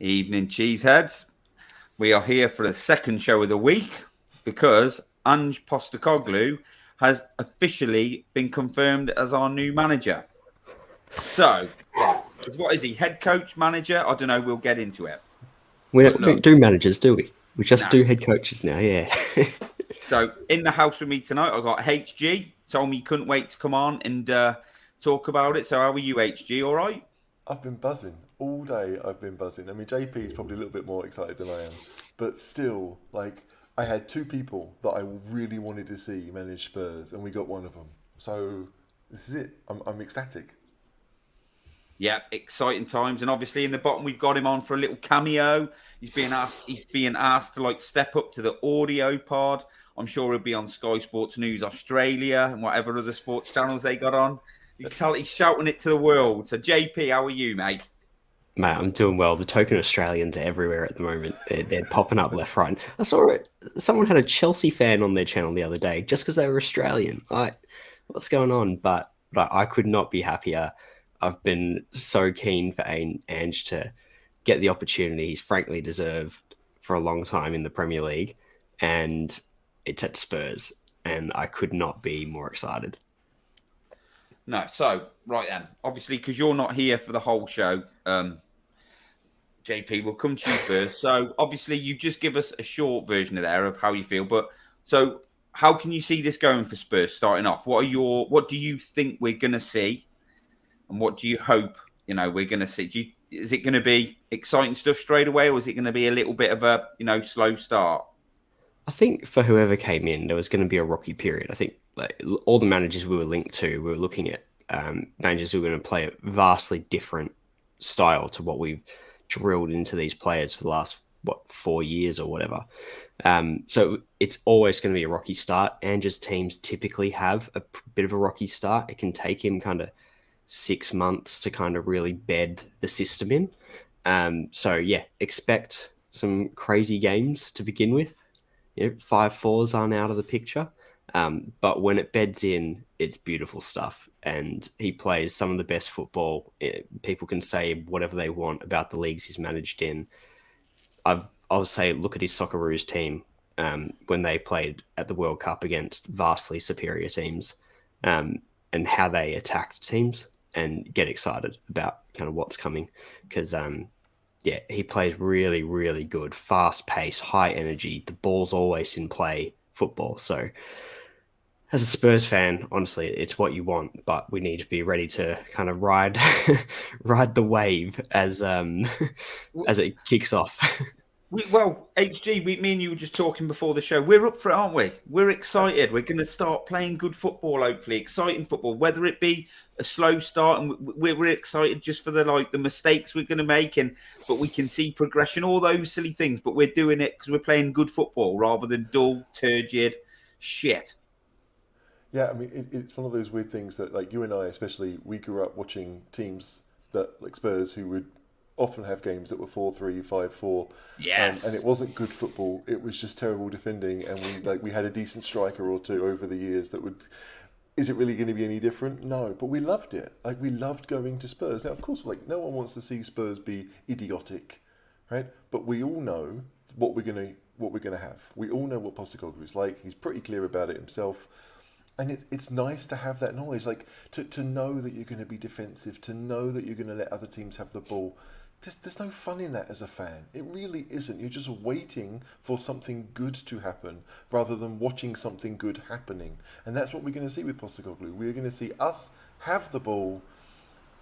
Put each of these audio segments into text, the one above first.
Evening, cheeseheads. We are here for the second show of the week because Ange Postecoglou has officially been confirmed as our new manager. So, what is he? Head coach, manager? I don't know. We'll get into it. We don't do managers, do we? We just No. do head coaches now, yeah. So, in the house with me tonight, I've got HG. Told me he couldn't wait to come on and talk about it. So, how are you, HG? All right? I've been buzzing all day. I've been buzzing. I mean, JP is probably a little bit more excited than I am, but still, I had two people that I really wanted to see manage Spurs, and we got one of them. So this is it. I'm ecstatic. Yeah, exciting times, and obviously in the bottom we've got him on for a little cameo. He's being asked to step up to the audio pod. I'm sure he'll be on Sky Sports News Australia and whatever other sports channels they got on. He's shouting it to the world. So JP, how are you, mate? Mate, I'm doing well. The token Australians are everywhere at the moment. They're popping up left, right. I saw it. Someone had a Chelsea fan on their channel the other day just because they were Australian. What's going on? But I could not be happier. I've been so keen for Ange to get the opportunity he's frankly deserved for a long time in the Premier League, and it's at Spurs, and I could not be more excited. No, so right then, obviously because you're not here for the whole show, JP, we'll come to you first. So obviously you just give us a short version of how you feel, but so how can you see this going for Spurs starting off? What do you think we're going to see? And what do you hope, we're going to see? Is it going to be exciting stuff straight away, or is it going to be a little bit of a, slow start? I think for whoever came in, there was going to be a rocky period. I think all the managers we were linked to, we were looking at managers who were going to play a vastly different style to what we've drilled into these players for the last, 4 years or whatever. So it's always going to be a rocky start. Ange's teams typically have a bit of a rocky start. It can take him kind of 6 months to kind of really bed the system in. So yeah, expect some crazy games to begin with. 5-4s aren't out of the picture. But when it beds in, it's beautiful stuff. And he plays some of the best football. People can say whatever they want about the leagues he's managed in. I'll say, look at his Socceroos team when they played at the World Cup against vastly superior teams, and how they attacked teams and get excited about kind of what's coming. Because, he plays really, really good, fast pace, high energy. The ball's always in play football. So as a Spurs fan, honestly, it's what you want, but we need to be ready to kind of ride the wave as it kicks off. HG, me and you were just talking before the show. We're up for it, aren't we? We're excited. We're going to start playing good football, hopefully, exciting football. Whether it be a slow start, and we're excited just for the mistakes we're going to make, but we can see progression, all those silly things. But we're doing it because we're playing good football rather than dull, turgid shit. Yeah, I mean, it's one of those weird things that, you and I, especially, we grew up watching teams like Spurs who would often have games that were 4-3, 5-4. Yes. And it wasn't good football. It was just terrible defending, and we had a decent striker or two over the years that would. Is it really going to be any different? No, but we loved it. We loved going to Spurs. Now, of course, no one wants to see Spurs be idiotic, right? But we all know what we're gonna have. We all know what Postecoglou is like. He's pretty clear about it himself. And it's nice to have that knowledge, to know that you're going to be defensive, to know that you're going to let other teams have the ball. There's no fun in that as a fan. It really isn't. You're just waiting for something good to happen rather than watching something good happening. And that's what we're going to see with Postecoglou. We're going to see us have the ball,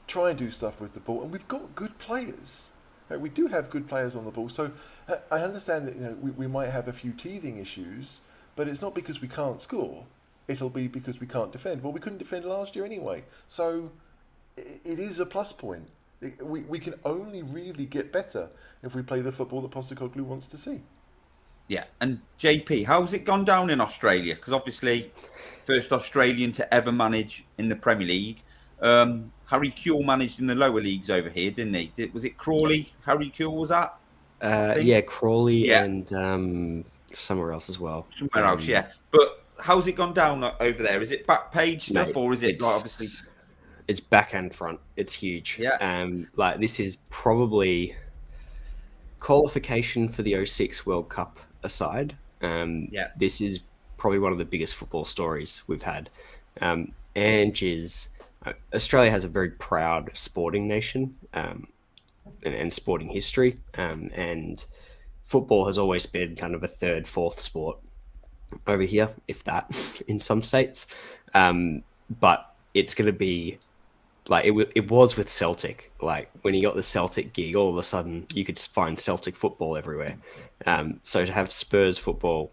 try and do stuff with the ball, and we've got good players. Right? We do have good players on the ball. So I understand that we might have a few teething issues, but it's not because we can't score. It'll be because we can't defend. Well, we couldn't defend last year anyway. So it is a plus point. We can only really get better if we play the football that Postecoglou wants to see. Yeah, and JP, how's it gone down in Australia? Because obviously, first Australian to ever manage in the Premier League. Harry Kane managed in the lower leagues over here, didn't he? Was it Crawley? Harry Kane was that? Crawley and somewhere else as well. Somewhere else, yeah. But how's it gone down over there? Is it back page stuff, or is it obviously? It's back and front. It's huge. Yeah. This is probably qualification for the '06 World Cup aside, Yeah. this is probably one of the biggest football stories we've had. Ange is Australia has a very proud sporting nation, and sporting history, and football has always been kind of a third, fourth sport over here, if that, in some states. But it's going to be like it was with Celtic. Like when he got the Celtic gig, all of a sudden you could find Celtic football everywhere. So to have Spurs football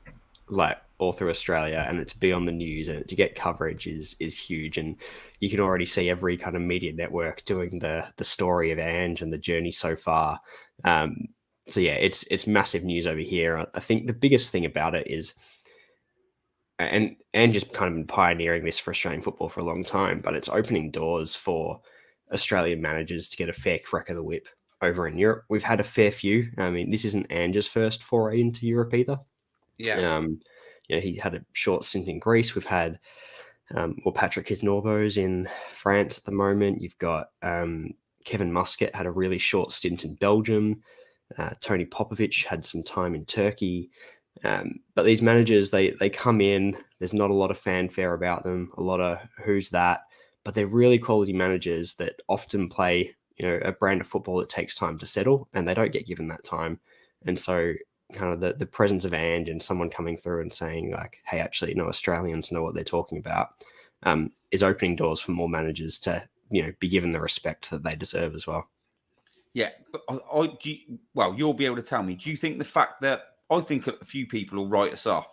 like all through Australia and it to be on the news and to get coverage is huge. And you can already see every kind of media network doing the story of Ange and the journey so far. So yeah, it's massive news over here. I think the biggest thing about it is, and Ange kind of been pioneering this for Australian football for a long time, but it's opening doors for Australian managers to get a fair crack of the whip over in Europe. We've had a fair few. I mean, this isn't Ange's first foray into Europe either. Yeah. He had a short stint in Greece. We've had Patrick Kisnorbo's in France at the moment. You've got Kevin Muscat had a really short stint in Belgium. Tony Popovic had some time in Turkey. But these managers, they come in, there's not a lot of fanfare about them, a lot of who's that, but they're really quality managers that often play, a brand of football that takes time to settle, and they don't get given that time. And so kind of the presence of Ange and someone coming through and saying like, hey, actually, Australians know what they're talking about, is opening doors for more managers to, be given the respect that they deserve as well. Yeah, but you'll be able to tell me. Do you think the fact that I think a few people will write us off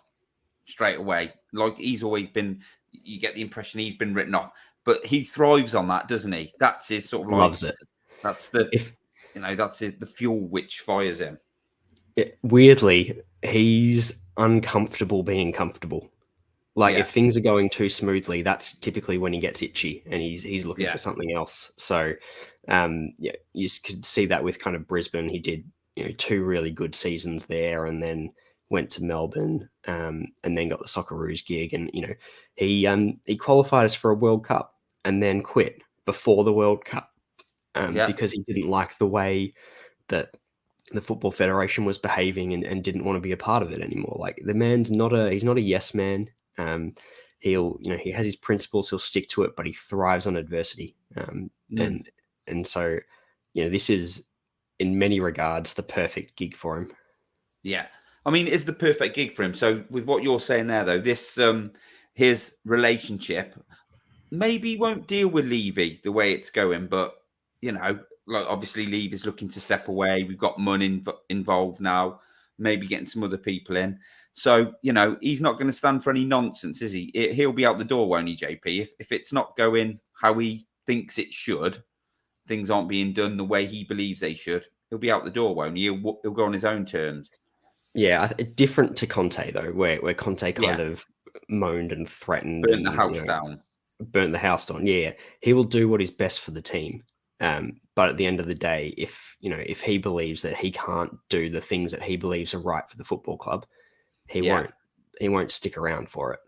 straight away, like he's always been, you get the impression he's been written off, but he thrives on that, doesn't he? That's his sort of like, loves it. That's that's the fuel which fires him. Weirdly, he's uncomfortable being comfortable. Like if things are going too smoothly, that's typically when he gets itchy and he's looking for something else. So, you could see that with kind of Brisbane. He did, 2 really good seasons there, and then went to Melbourne, and then got the Socceroos gig. And he qualified us for a World Cup and then quit before the World Cup, because he didn't like the way that the Football Federation was behaving and didn't want to be a part of it anymore. Like the man's he's not a yes man. He has his principles, he'll stick to it, but he thrives on adversity. And so, this is in many regards the perfect gig for him. Yeah. I mean, it's the perfect gig for him. So with what you're saying there though, this his relationship maybe won't deal with Levy the way it's going, but like obviously Levy's looking to step away. We've got Munn involved now, maybe getting some other people in. So, he's not going to stand for any nonsense, is he? He'll be out the door, won't he, JP? If it's not going how he thinks it should, things aren't being done the way he believes they should, he'll be out the door, won't he? He'll go on his own terms. Yeah, different to Conte, though, where Conte kind of moaned and threatened. Burnt the house down. Burnt the house down, yeah. He will do what is best for the team. But at the end of the day, if he believes that he can't do the things that he believes are right for the football club, he won't stick around for it.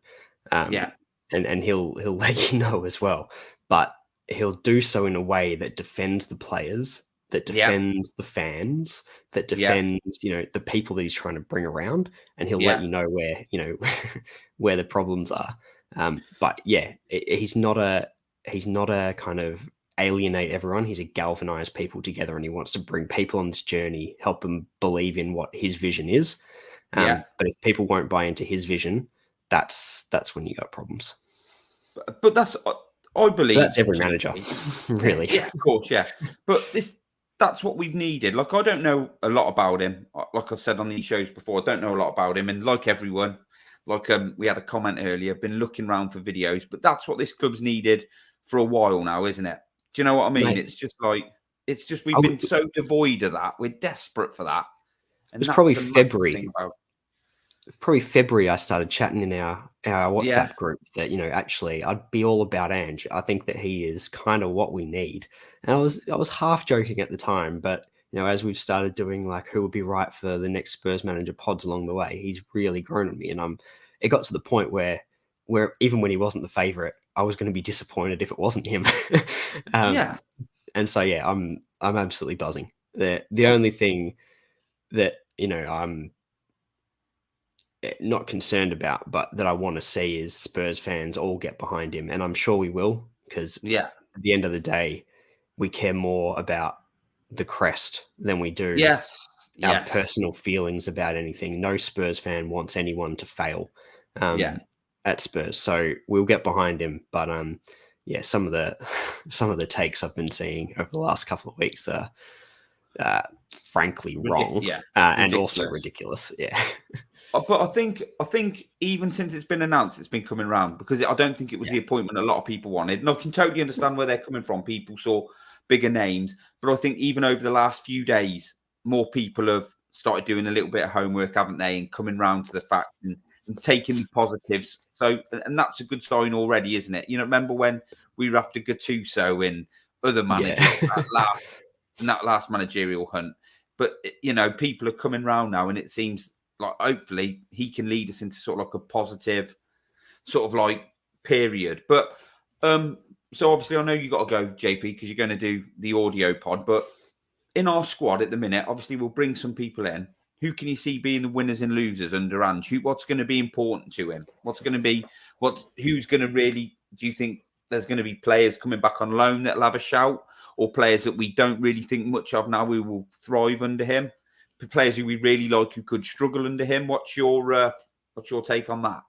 And he'll let you know as well. But he'll do so in a way that defends the players, that defends the fans, that defends the people that he's trying to bring around, and he'll let you know where where the problems are. But he's not a kind of alienate everyone. He's a galvanize people together, and he wants to bring people on this journey, help them believe in what his vision is. But if people won't buy into his vision, that's when you got problems. But that's, I believe, that's every manager, really. Yeah, of course, yeah. But that's what we've needed. Like, I don't know a lot about him. Like I've said on these shows before, I don't know a lot about him. And like everyone, like we had a comment earlier, been looking around for videos. But that's what this club's needed for a while now, isn't it? Do you know what I mean? Mate, it's just we've been so devoid of that. We're desperate for that. And it was probably February. Probably February, I started chatting in our WhatsApp group that, actually I'd be all about Ange. I think that he is kind of what we need. And I was half joking at the time, but as we've started doing like who would be right for the next Spurs manager pods along the way, he's really grown on me. And it got to the point where even when he wasn't the favorite, I was going to be disappointed if it wasn't him. And so I'm absolutely buzzing. The only thing that, I'm not concerned about, but that I want to see is Spurs fans all get behind him. And I'm sure we will, because Yeah. at the end of the day, we care more about the crest than we do Yes. our Yes. personal feelings about anything. No Spurs fan wants anyone to fail at Spurs. So we'll get behind him. But yeah, some of the takes I've been seeing over the last couple of weeks are frankly wrong, and also ridiculous. Yeah. But I think even since it's been announced, it's been coming around, because I don't think it was the appointment a lot of people wanted. And I can totally understand where they're coming from. People saw bigger names, but I think even over the last few days, more people have started doing a little bit of homework, haven't they, and coming round to the fact and taking the positives. So, and that's a good sign already, isn't it? Remember when we were after Gattuso and other managers in that last managerial hunt? But people are coming round now, and it seems like hopefully he can lead us into sort of like a positive sort of like period. But so obviously I know you got to go, JP, because you're going to do the audio pod. But in our squad at the minute, obviously we'll bring some people in. Who can you see being the winners and losers under Ange? What's going to be important to him? Who's going to really, do you think there's going to be players coming back on loan that'll have a shout, or players that we don't really think much of now who will thrive under him? Players who we really like who could struggle under him. What's your take on that?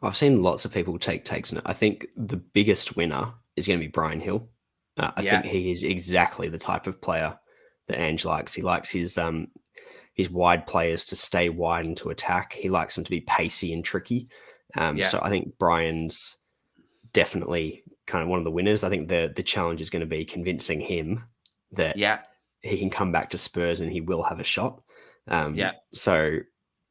I've seen lots of people take takes on it. I think the biggest winner is going to be Brian Hill. I think he is exactly the type of player that Ange likes. He likes his wide players to stay wide and to attack. He likes them to be pacey and tricky. So I think Brian's definitely kind of one of the winners. I think the challenge is going to be convincing him that he can come back to Spurs and he will have a shot. So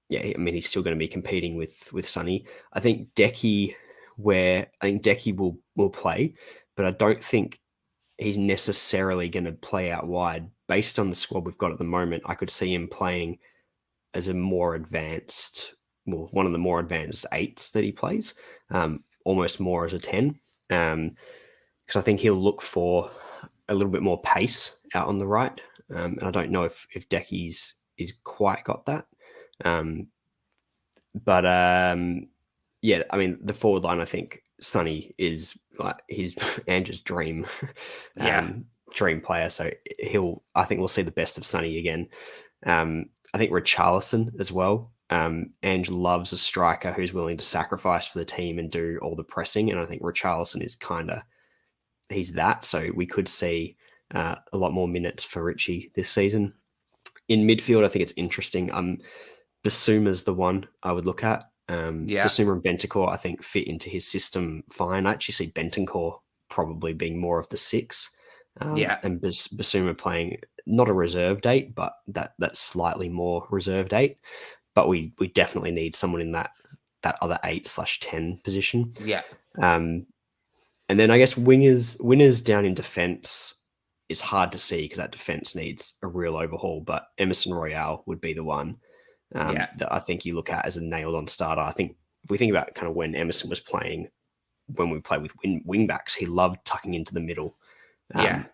yeah, I mean, he's still going to be competing with Sonny. I think Decky will play, but I don't think he's necessarily going to play out wide. Based on the squad we've got at the moment, I could see him playing as a more advanced, one of the more advanced eights that he plays, almost more as a 10. Because I think he'll look for a little bit more pace out on the right. And I don't know if Decky's quite got that. But yeah, I mean, the forward line, I think Sonny is like he's Ange's dream player. So I think we'll see the best of Sonny again. I think Richarlison as well. Ange loves a striker who's willing to sacrifice for the team and do all the pressing. And I think Richarlison is he's that. So we could see a lot more minutes for Richie this season. In midfield, I think it's interesting. Basuma's the one I would look at. Basuma and Bentancur, I think, fit into his system fine. I actually see Bentancur probably being more of the 6. And Basuma playing not a reserved 8, but that slightly more reserved 8. But we definitely need someone in that other 8/10 position. And then I guess winners down in defence is hard to see because that defence needs a real overhaul. But Emerson Royale would be the one that I think you look at as a nailed-on starter. I think if we think about kind of when Emerson was playing, when we played with wing backs, he loved tucking into the middle. And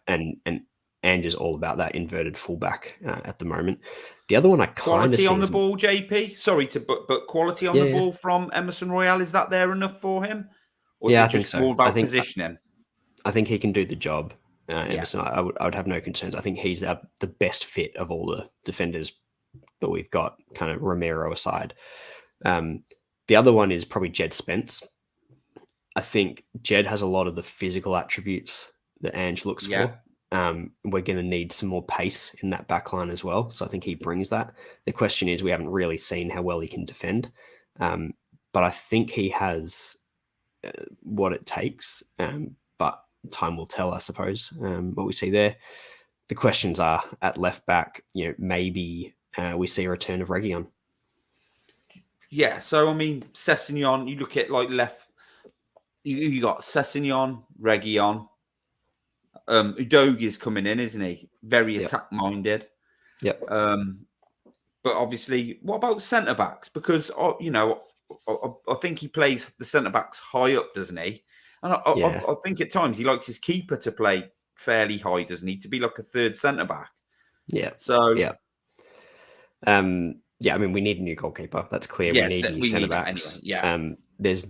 Ange is all about that inverted fullback at the moment. The other one I kind of see quality on the ball, JP. Sorry but quality on the ball from Emerson Royale, is that there enough for him? Or is it just more about positioning? I think he can do the job. Emerson, I would have no concerns. I think he's the best fit of all the defenders that we've got, kind of Romero aside. The other one is probably Jed Spence. I think Jed has a lot of the physical attributes that Ange looks for. We're going to need some more pace in that back line as well. So I think he brings that. The question is, we haven't really seen how well he can defend. But I think he has what it takes. But time will tell, I suppose, what we see there. The questions are at left back, maybe we see a return of Reguilon. Yeah, so I mean, Sessegnon, you look at like left, you got Sessegnon, Reguilon. Udogi's coming in, isn't he? Very attack-minded. Yep. But obviously, what about centre-backs? Because, I think he plays the centre-backs high up, doesn't he? And I think at times he likes his keeper to play fairly high, doesn't he? To be like a third centre-back. Yeah. So, Yeah, I mean, we need a new goalkeeper. That's clear. We Yeah, need new we centre need that backs. anyway. Yeah. There's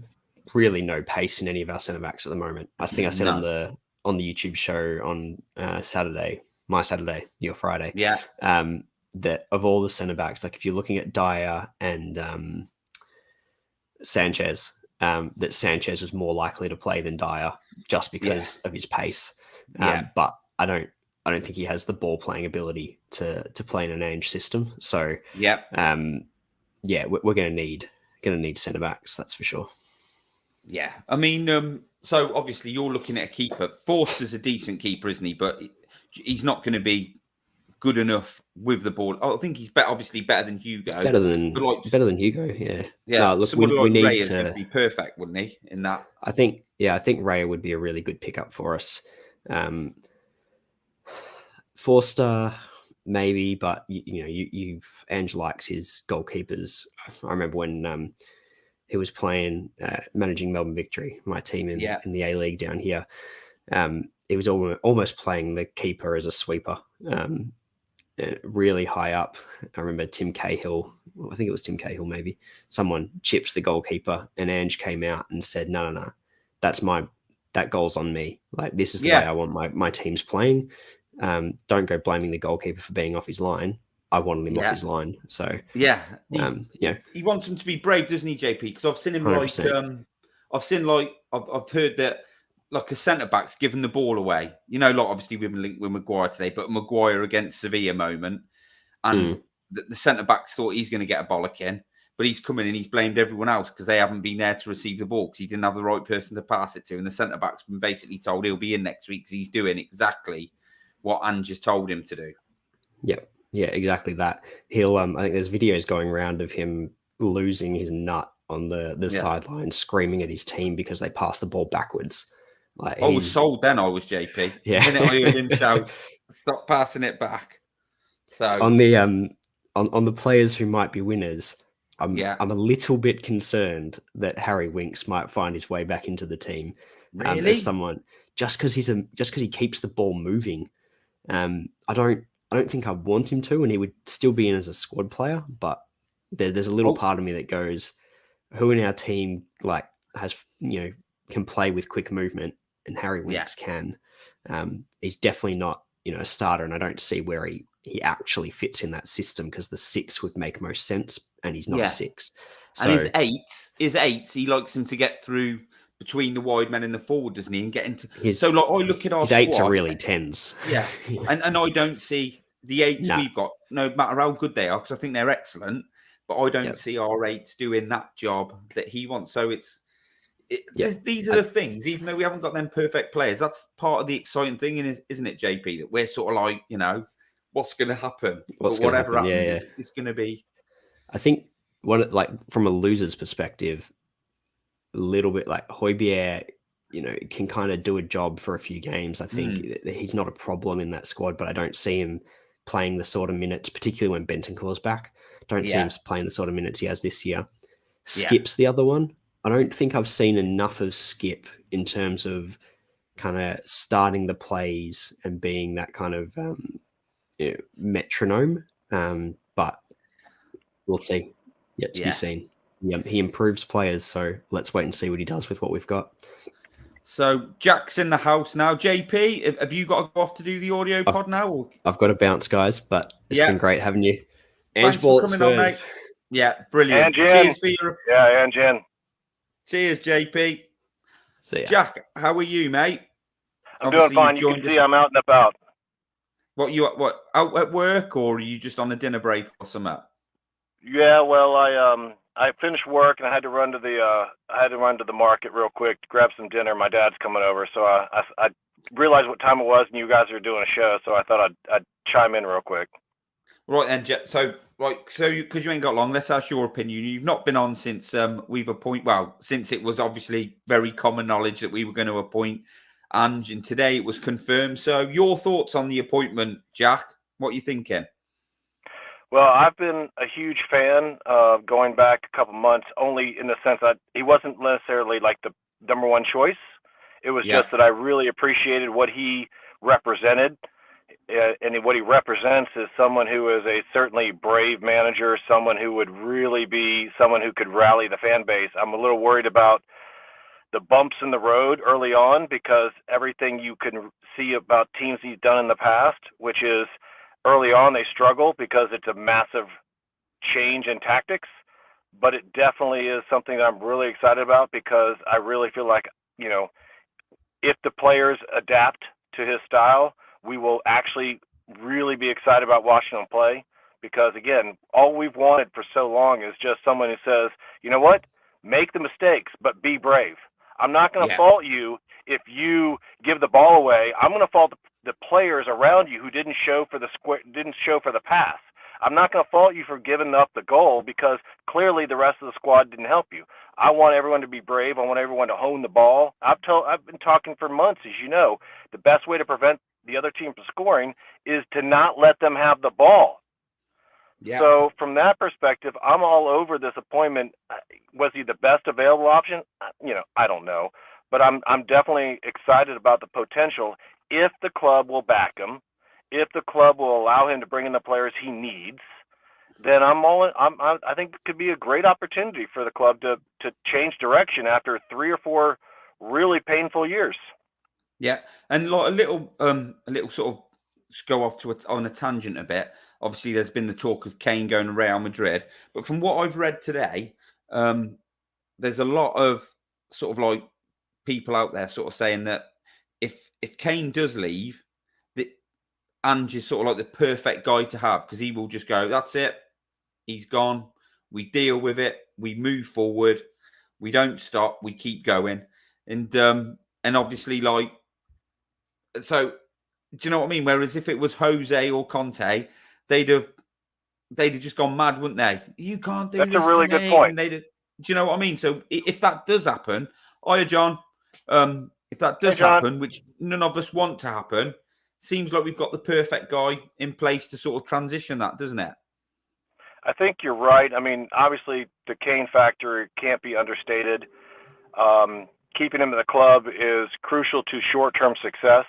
really no pace in any of our centre backs at the moment. I think I said on No. the YouTube show on Saturday, my Saturday, your Friday, Yeah. that of all the centre backs, like if you're looking at Dyer and Sanchez, that Sanchez was more likely to play than Dyer just because of his pace. Yeah. But I don't think he has the ball playing ability to play in an Ange system. So Yeah. yeah, we're going to need centre backs. That's for sure. Yeah. I mean, so obviously you're looking at a keeper. Forster's a decent keeper, isn't he? But he's not going to be good enough with the ball. I think he's obviously better than Hugo. It's better than Hugo. Yeah. Yeah. No, look, Somebody we like Ray need is going to be perfect, wouldn't he? In that. I think Raya would be a really good pickup for us. Forster, maybe, but Ange likes his goalkeepers. I remember when he was playing, managing Melbourne Victory, my team in the A League down here. He was almost playing the keeper as a sweeper, really high up. I remember Tim Cahill. I think it was Tim Cahill, maybe. Someone chipped the goalkeeper, and Ange came out and said, "No, that goal's on me. Like, this is the way I want my team's playing. Don't go blaming the goalkeeper for being off his line. I wanted him off his line." So he wants him to be brave, doesn't he, JP? Because I've seen him 100%. I've heard that like a centre back's given the ball away. Like obviously we've been linked with Maguire today, but Maguire against Sevilla moment, and the centre backs thought he's going to get a bollocking, but he's come in and he's blamed everyone else because they haven't been there to receive the ball because he didn't have the right person to pass it to, and the centre back's been basically told he'll be in next week because he's doing exactly what Ange has told him to do. Yeah, exactly that. He'll I think there's videos going around of him losing his nut on the sideline, screaming at his team because they passed the ball backwards. Like, I was sold then. I was JP. Yeah. The minute I heard him shout, "Stop passing it back." So on the on the players who might be winners, I'm a little bit concerned that Harry Winks might find his way back into the team. Really? As someone just because he keeps the ball moving. I don't think I want him to, and he would still be in as a squad player. But there's a little part of me that goes, who in our team can play with quick movement, and Harry Winks can. He's definitely not a starter, and I don't see where he actually fits in that system because the 6 would make most sense, and he's not a 6. So, and his eight, he likes him to get through between the wide men and the forward, doesn't he? And get into I look at our his squad, 8s are really 10s. Yeah, and I don't see the 8s we've got, no matter how good they are, because I think they're excellent, but I don't see our 8s doing that job that he wants. So these are the things, even though we haven't got them perfect players, that's part of the exciting thing, isn't it, JP? That we're sort of like, what's going to happen? Whatever happens, it's going to be. I think from a loser's perspective, a little bit like Højbjerg, can kind of do a job for a few games. I think he's not a problem in that squad, but I don't see him playing the sort of minutes, particularly when Bentancur's back. Don't see him playing the sort of minutes he has this year. Skip's the other one. I don't think I've seen enough of Skip in terms of kind of starting the plays and being that kind of metronome. But we'll see. Yet to be seen. Yeah, he improves players, so let's wait and see what he does with what we've got. So Jack's in the house now. JP, have you got to go off to do the audio pod now? Or? I've got to bounce, guys, but it's been great having you. Thanks for coming on, mate. Yeah, brilliant. Cheers for your... Yeah, Ange. Cheers, JP. See ya. Jack, how are you, mate? I'm doing fine. You can see I'm out and about. What, out at work, or are you just on a dinner break or something? Yeah, well, I finished work and I had to run to the market real quick to grab some dinner. My dad's coming over, so I realized what time it was and you guys were doing a show, so I thought I'd chime in real quick. Right then, so because you ain't got long, let's ask your opinion. You've not been on since since it was obviously very common knowledge that we were going to appoint Ange, and today it was confirmed. So your thoughts on the appointment, Jack? What are you thinking? Well, I've been a huge fan of going back a couple months, only in the sense that he wasn't necessarily like the number one choice. It was just that I really appreciated what he represented. and what he represents is someone who is a certainly brave manager, someone who would really be someone who could rally the fan base. I'm a little worried about the bumps in the road early on, because everything you can see about teams he's done in the past, which is early on they struggle because it's a massive change in tactics. But it definitely is something that I'm really excited about, because I really feel like, if the players adapt to his style, we will actually really be excited about watching them play. Because again, all we've wanted for so long is just someone who says, you know what, make the mistakes, but be brave. I'm not going to fault you if you give the ball away. I'm going to fault the players around you who didn't show for the pass. I'm not going to fault you for giving up the goal, because clearly the rest of the squad didn't help you. I want everyone to be brave. I want everyone to hone the ball. I've been talking for months, as you know, the best way to prevent the other team from scoring is to not let them have the ball. Yeah. So from that perspective, I'm all over this appointment. Was he the best available option? I don't know, but I'm definitely excited about the potential if the club will back him. If the club will allow him to bring in the players he needs, then I think it could be a great opportunity for the club to change direction after 3 or 4 really painful years. Yeah, and like a little sort of go off on a tangent a bit. Obviously, there's been the talk of Kane going to Real Madrid, but from what I've read today, there's a lot of sort of like people out there sort of saying that if Kane does leave, Ange is sort of like the perfect guy to have, because he will just go, that's it, he's gone, we deal with it, we move forward, we don't stop, we keep going. And obviously, like, so do you know what I mean? Whereas if it was Jose or Conte, they'd have just gone mad, wouldn't they? You can't do this. That's a really good point. Do you know what I mean? So if that does happen, John, if that does happen, which none of us want to happen, seems like we've got the perfect guy in place to sort of transition that, doesn't it? I think you're right. I mean, obviously, the Kane factor can't be understated. Keeping him in the club is crucial to short-term success.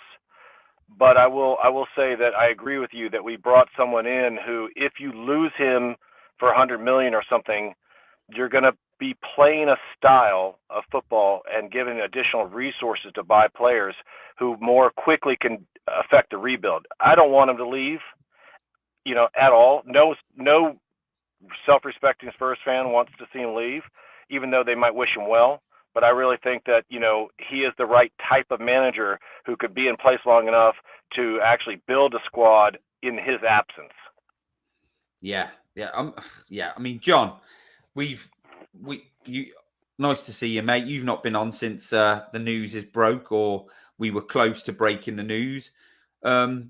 But I will say that I agree with you that we brought someone in who, if you lose him for $100 million or something, you're going to be playing a style of football and giving additional resources to buy players who more quickly can affect the rebuild. I don't want him to leave, at all. No self-respecting Spurs fan wants to see him leave, even though they might wish him well. But I really think that, he is the right type of manager who could be in place long enough to actually build a squad in his absence. Yeah. I mean, John, nice to see you, mate. You've not been on since the news is broke, or we were close to breaking the news. How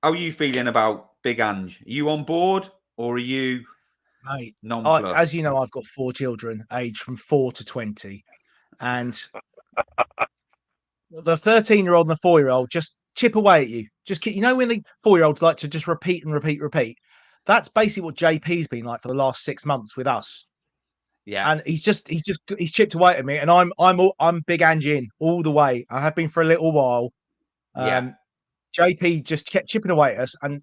are you feeling about Big Ange? Are you on board, or are you nonplussed? As you know, I've got 4 children aged from 4 to 20. And the 13-year-old and the 4-year-old just chip away at you. Just when the 4-year-olds like to just repeat and repeat. That's basically what JP's been like for the last 6 months with us. Yeah, and he's chipped away at me, and I'm Big Ange in all the way. I have been for a little while. JP just kept chipping away at us, and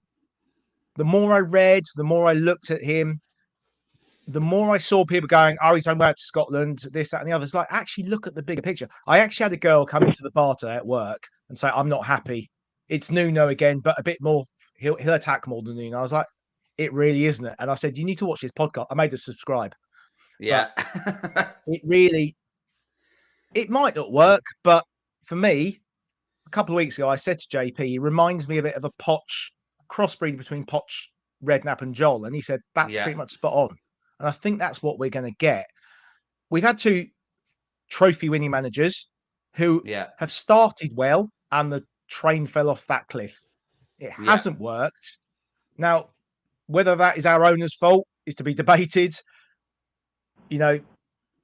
the more I read, the more I looked at him, the more I saw people going, "Oh, he's going back to Scotland, this, that, and the other." It's like, actually look at the bigger picture. I actually had a girl come into the bar today at work and say, "I'm not happy. It's Nuno again, but a bit more. He'll attack more than Nuno." I was like, "It really isn't it?" And I said, "You need to watch this podcast." I made her subscribe. Yeah, it might not work, but for me, a couple of weeks ago, I said to JP, he reminds me a bit of a Poch crossbreed between Poch, Redknapp, and Joel, and he said that's pretty much spot on. And I think that's what we're going to get. We've had 2 trophy-winning managers who have started well, and the train fell off that cliff. It hasn't worked. Now, whether that is our owner's fault is to be debated.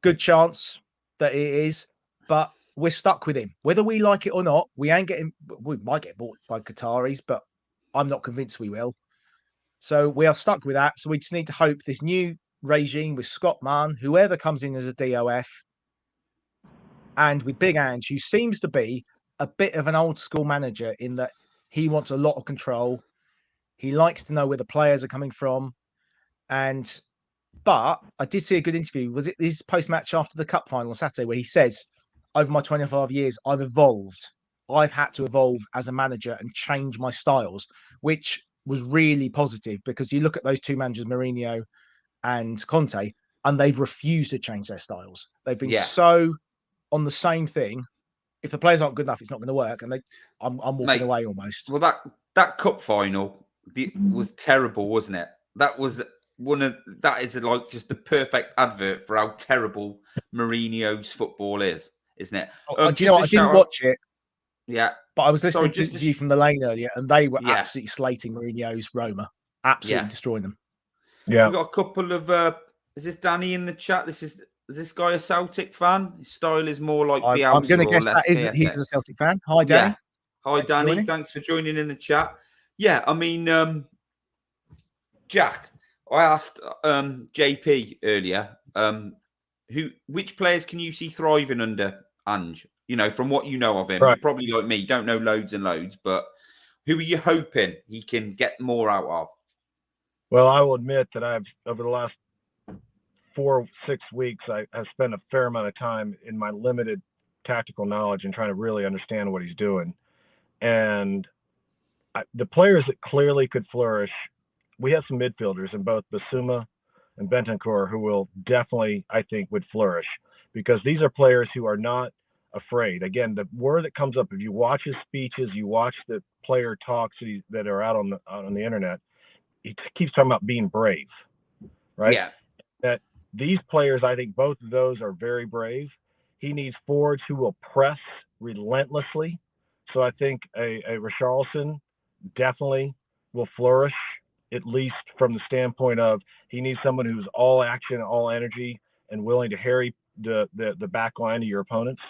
Good chance that it is, but we're stuck with him. Whether we like it or not, we might get bought by Qataris, but I'm not convinced we will. So we are stuck with that. So we just need to hope this new regime with Scott Mann, whoever comes in as a DOF, and with Big Ange, who seems to be a bit of an old school manager in that He wants a lot of control. He likes to know where the players are coming from. But I did see a good interview. Was it his post-match after the cup final on Saturday where he says, over my 25 years, I've evolved. I've had to evolve as a manager and change my styles, which was really positive because you look at those two managers, Mourinho and Conte, and they've refused to change their styles. They've been so on the same thing. If the players aren't good enough, it's not going to work. And I'm walking away almost. Well, that cup final was terrible, wasn't it? That was that is like just the perfect advert for how terrible Mourinho's football is, isn't it? Do you know what? I didn't watch it. Yeah. But I was listening to you from the lane earlier, and they were absolutely slating Mourinho's Roma. Absolutely destroying them. Yeah. We've got a couple of is this Danny in the chat? Is this guy a Celtic fan? His style is more like Bielsa. I'm going to guess that he's a Celtic fan. Hi, Danny. Yeah. Hi, Danny. Thanks for joining in the chat. Yeah, I mean, Jack, I asked JP earlier, which players can you see thriving under Ange? You know, from what you know of him, You're probably like me, don't know loads and loads, but who are you hoping he can get more out of? Well, I will admit that I've, over the last 4-6 weeks, I have spent a fair amount of time in my limited tactical knowledge and trying to really understand what he's doing. And the players that clearly could flourish, we have some midfielders in both Basuma and Bentancur who will definitely, I think, would flourish because these are players who are not afraid. Again, the word that comes up, if you watch his speeches, you watch the player talks that are out on the internet, he keeps talking about being brave, right? Yeah. That these players, I think both of those are very brave. He needs forwards who will press relentlessly. So I think a Richarlison definitely will flourish, at least from the standpoint of he needs someone who's all action, all energy, and willing to harry the back line of your opponents.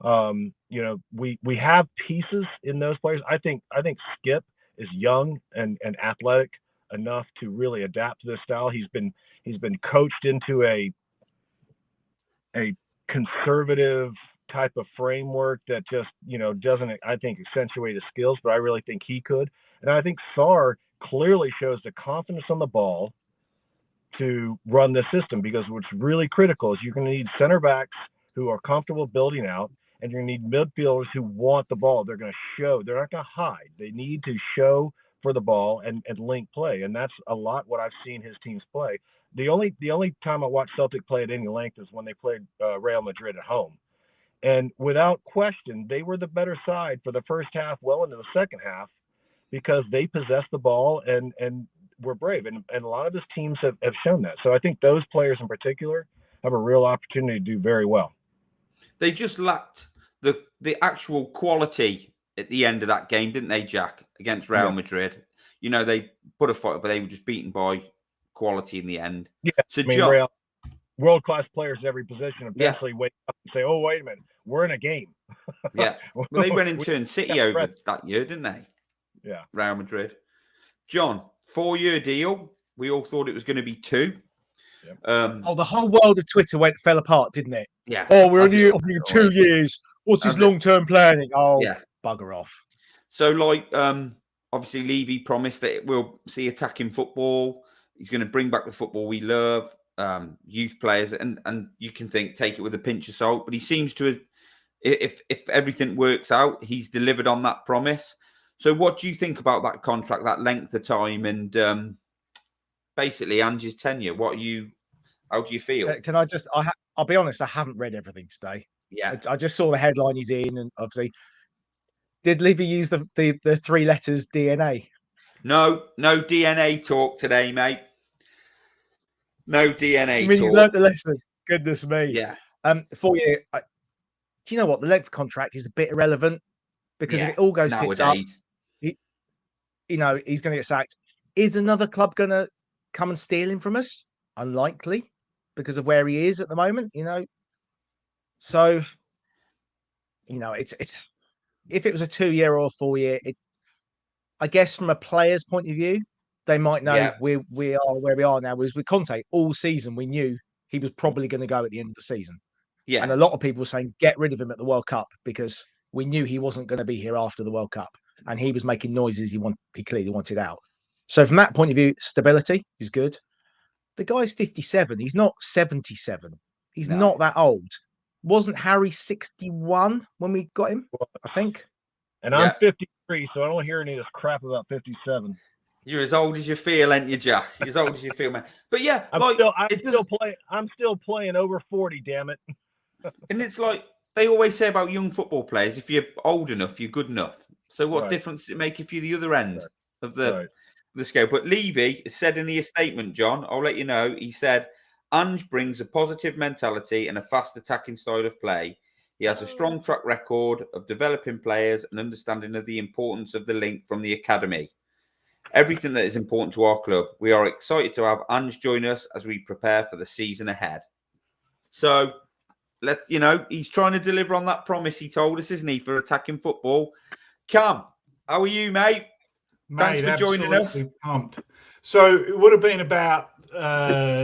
You know, we have pieces in those players. I think Skip is young and athletic enough to really adapt to this style. He's been coached into a conservative type of framework that just, you know, doesn't, I think, accentuate his skills, but I really think he could. And I think Sarr clearly shows the confidence on the ball to run this system, because what's really critical is you're going to need center backs who are comfortable building out, and you're going to need midfielders who want the ball. They're going to show. They're not going to hide. They need to show for the ball and link play, and that's a lot what I've seen his teams play. The only time I watched Celtic play at any length is when they played Real Madrid at home. And without question, they were the better side for the first half, well into the second half, because they possessed the ball and were brave. And a lot of his teams have shown that. So I think those players in particular have a real opportunity to do very well. They just lacked the actual quality at the end of that game, didn't they, Jack, against Real Madrid? You know, they put a fight, but they were just beaten by quality in the end. Yeah, so I mean, Real, world-class players in every position eventually wake up and say, oh, wait a minute, we're in a game. Yeah. Well, they went and turned City over that year, didn't they? Yeah. Real Madrid. John, 4-year deal. We all thought it was going to be 2. Yep. The whole world of Twitter fell apart, didn't it? Yeah. Oh, we're only offering 2 years. What's his long-term planning? Oh, yeah. Bugger off. So, like, obviously, Levy promised that we'll see attacking football. He's going to bring back the football we love, youth players, and you can take it with a pinch of salt. But he seems to have, if everything works out, he's delivered on that promise. So, what do you think about that contract, that length of time, and basically Ange's tenure? How do you feel? Can I just? I'll be honest. I haven't read everything today. Yeah, I just saw the headline he's in, and obviously, did Levy use the 3 letters DNA? No DNA talk today, mate. No DNA talk. He's learned the lesson. Goodness me. Yeah. 4 year. Do you know what? The length of contract is a bit irrelevant, because if it all goes tits up, he's going to get sacked. Is another club going to come and steal him from us? Unlikely, because of where he is at the moment. So, it's if it was a 2-year or a 4-year, I guess from a player's point of view, they might know we are where we are now. Whereas with Conte, all season we knew he was probably going to go at the end of the season. Yeah. And a lot of people were saying, get rid of him at the World Cup, because we knew he wasn't going to be here after the World Cup. and he was making noises he clearly wanted out. So from that point of view, stability is good. The guy's 57. He's not 77. He's not that old. Wasn't Harry 61 when we got him? I think. And I'm 53, so I don't hear any of this crap about 57. You're as old as you feel, ain't you, Jack? You're as old as you feel, man. But yeah, I'm still playing over 40. Damn it! And it's like they always say about young football players: if you're old enough, you're good enough. So what difference does it make if you're the other end of the scale? But Levy said in the statement, John, I'll let you know. He said Ange brings a positive mentality and a fast attacking style of play. He has a strong track record of developing players and understanding of the importance of the link from the academy. Everything that is important to our club. We are excited to have Ange join us as we prepare for the season ahead. So, he's trying to deliver on that promise he told us, isn't he, for attacking football. Cam, how are you, mate? Thanks for joining us. Pumped. So it would have been about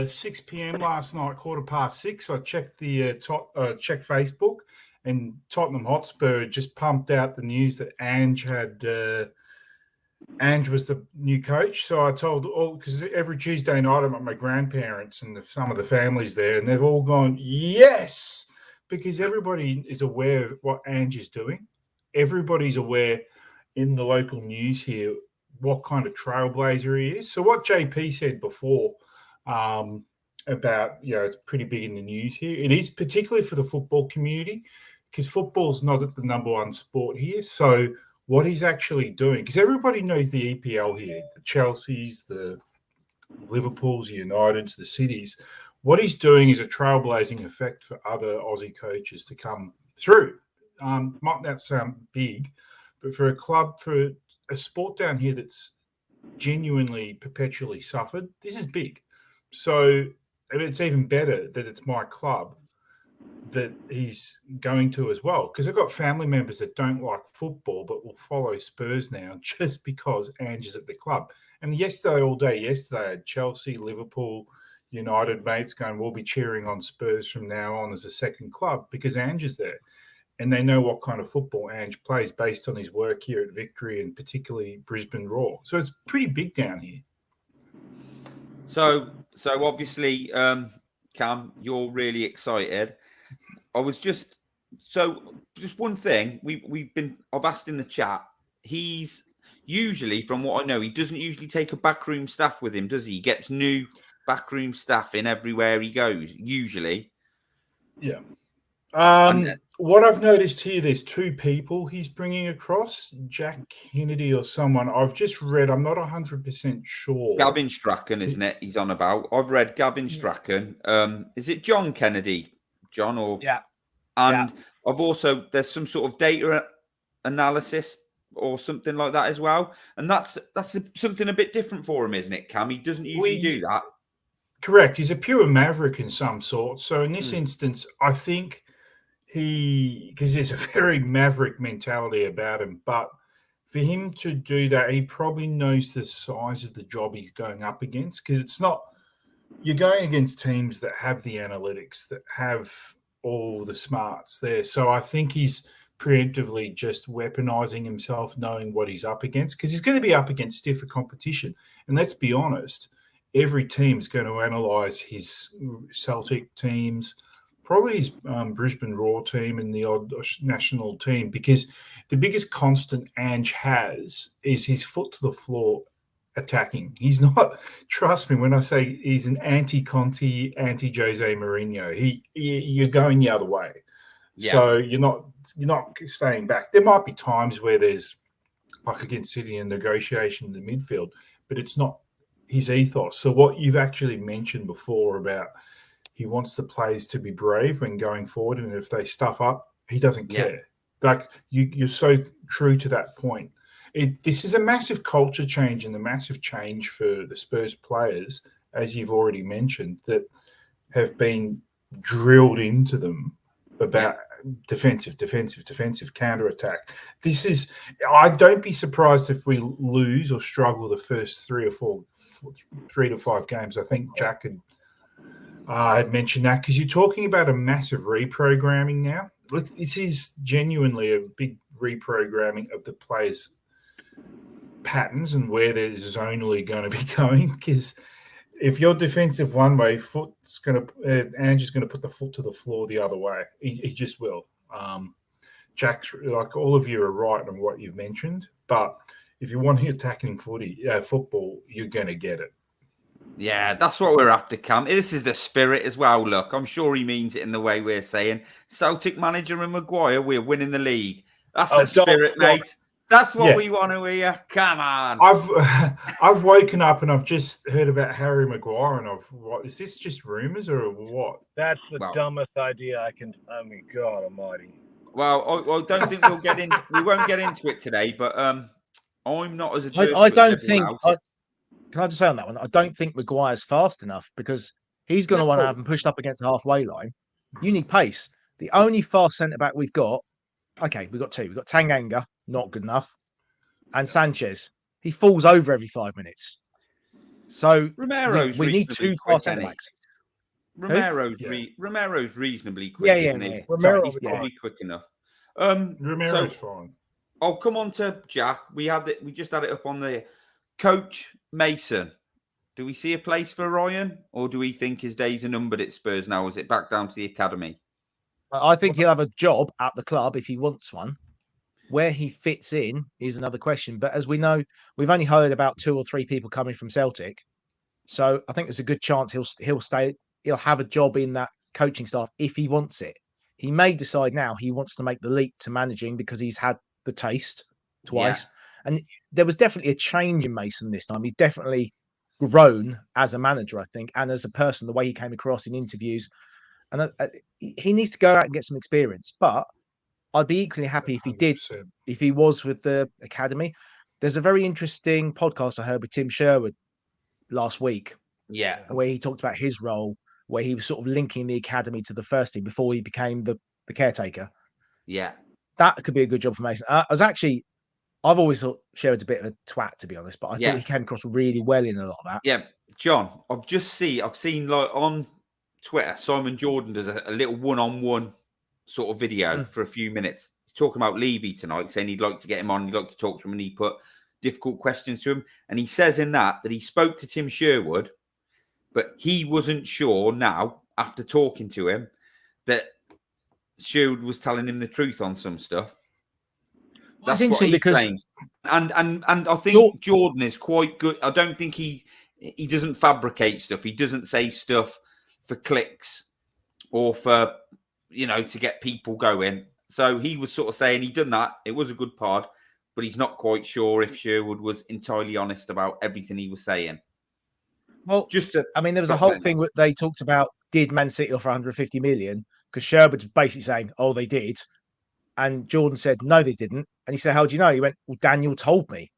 6 p.m. last night, 6:15. I checked checked Facebook, and Tottenham Hotspur just pumped out the news that Ange was the new coach. So I told because every Tuesday night I'm at my grandparents and some of the families there, and they've all gone, yes, because everybody is aware of what Ange is doing. Everybody's aware in the local news here what kind of trailblazer he is. So what JP said before about, it's pretty big in the news here. It is particularly for the football community because football's not the number one sport here. So what he's actually doing, because everybody knows the EPL here, the Chelseas, the Liverpools, the Uniteds, the Cities. What he's doing is a trailblazing effect for other Aussie coaches to come through. Might not sound big, but for a club, for a sport down here that's genuinely perpetually suffered, this is big. So it's even better that it's my club that he's going to as well, because I've got family members that don't like football but will follow Spurs now just because Ange is at the club. And all day yesterday, I had Chelsea, Liverpool, United mates going, we'll be cheering on Spurs from now on as a second club because Ange is there. And they know what kind of football Ange plays based on his work here at Victory and particularly Brisbane Roar. So it's pretty big down here. So obviously, Cam, you're really excited. Just one thing I've asked in the chat. He's usually, from what I know, he doesn't usually take a backroom staff with him, does he? He gets new backroom staff in everywhere he goes, usually. Yeah. What I've noticed here, there's two people he's bringing across, Jack Kennedy or someone. I've just read, I'm not 100% sure. Gavin Strachan, isn't it? He's on about. I've read Gavin Strachan. Is it John Kennedy? John or and I've also there's some sort of data analysis or something like that as well, and that's something a bit different for him, isn't it, Cam? He doesn't usually do that. Correct. He's a pure maverick in some sort. So in this instance, I think because there's a very maverick mentality about him, but for him to do that, he probably knows the size of the job he's going up against, because it's not, you're going against teams that have the analytics, that have all the smarts there. So I think he's preemptively just weaponizing himself, knowing what he's up against, because he's going to be up against stiffer competition. And let's be honest, every team's going to analyse his Celtic teams, probably his Brisbane Roar team and the odd national team, because the biggest constant Ange has is his foot to the floor attacking. He's not, trust me when I say he's an anti-Conte, anti-Jose Mourinho. You're going the other way. Yeah. So you're not staying back. There might be times where there's, like against City, a negotiation in the midfield, but it's not his ethos. So what you've actually mentioned before about he wants the players to be brave when going forward, and if they stuff up, he doesn't care. Like you're so true to that point. This is a massive culture change and a massive change for the Spurs players, as you've already mentioned, that have been drilled into them about defensive, counter-attack. I don't be surprised if we lose or struggle the first 3 to 5 games. I think Jack had mentioned that, because you're talking about a massive reprogramming now. Look, this is genuinely a big reprogramming of the players' patterns and where they're zonally going to be going. Because if you're defensive one way, Ange is going to put the foot to the floor the other way. He just will. Jack, like all of you are right on what you've mentioned, but if you want attacking football, you're going to get it. Yeah, that's what we're after, Cam. This is the spirit as well. Look, I'm sure he means it in the way we're saying. Celtic manager and Maguire, we're winning the league. That's the spirit, mate. That's what we want to hear. Come on. I've woken up and I've just heard about Harry Maguire, and what is this? Just rumors or what? That's the dumbest idea I can. I mean, God Almighty. Well, I don't think we'll get in. We won't get into it today, but I'm not as adverse. I don't think. Can I just say on that one? I don't think Maguire's fast enough, because he's going to want to have him pushed up against the halfway line. You need pace. The only fast centre back we've got. Okay, we've got two. We've got Tanganga, not good enough, and Sanchez. He falls over every 5 minutes. So we need two fast centre backs. Romero's reasonably quick, isn't he? He's probably quick enough. Romero's fine. I'll come on to Jack. We just had it up on the coach Mason. Do we see a place for Ryan, or do we think his days are numbered at Spurs now? Is it back down to the academy? I think he'll have a job at the club if he wants one. Where he fits in is another question. But as we know, we've only heard about 2 or 3 people coming from Celtic. So I think there's a good chance he'll stay. He'll have a job in that coaching staff if he wants it. He may decide now he wants to make the leap to managing because he's had the taste twice. Yeah. And there was definitely a change in Mason this time. He's definitely grown as a manager, I think, and as a person, the way he came across in interviews. And he needs to go out and get some experience. But I'd be equally happy if he 100%. Did, if he was with the academy. There's a very interesting podcast I heard with Tim Sherwood last week. Yeah. Where he talked about his role, where he was sort of linking the academy to the first team before he became the caretaker. Yeah. That could be a good job for Mason. I've always thought Sherwood's a bit of a twat, to be honest, but I thought he came across really well in a lot of that. Yeah. John, I've seen like on Twitter, Simon Jordan does a little one-on-one sort of video for a few minutes. He's talking about Levy tonight, saying he'd like to get him on, he'd like to talk to him, and he put difficult questions to him. And he says in that he spoke to Tim Sherwood, but he wasn't sure now, after talking to him, that Sherwood was telling him the truth on some stuff. That's what he claims. And I think Jordan is quite good. I don't think he doesn't fabricate stuff. He doesn't say stuff for clicks or for, to get people going. So he was sort of saying he'd done that. It was a good pod, but he's not quite sure if Sherwood was entirely honest about everything he was saying. Well, there was a whole thing that they talked about, did Man City offer 150 million? Because Sherwood was basically saying, oh, they did. And Jordan said, no, they didn't. And he said, how do you know? He went, well, Daniel told me.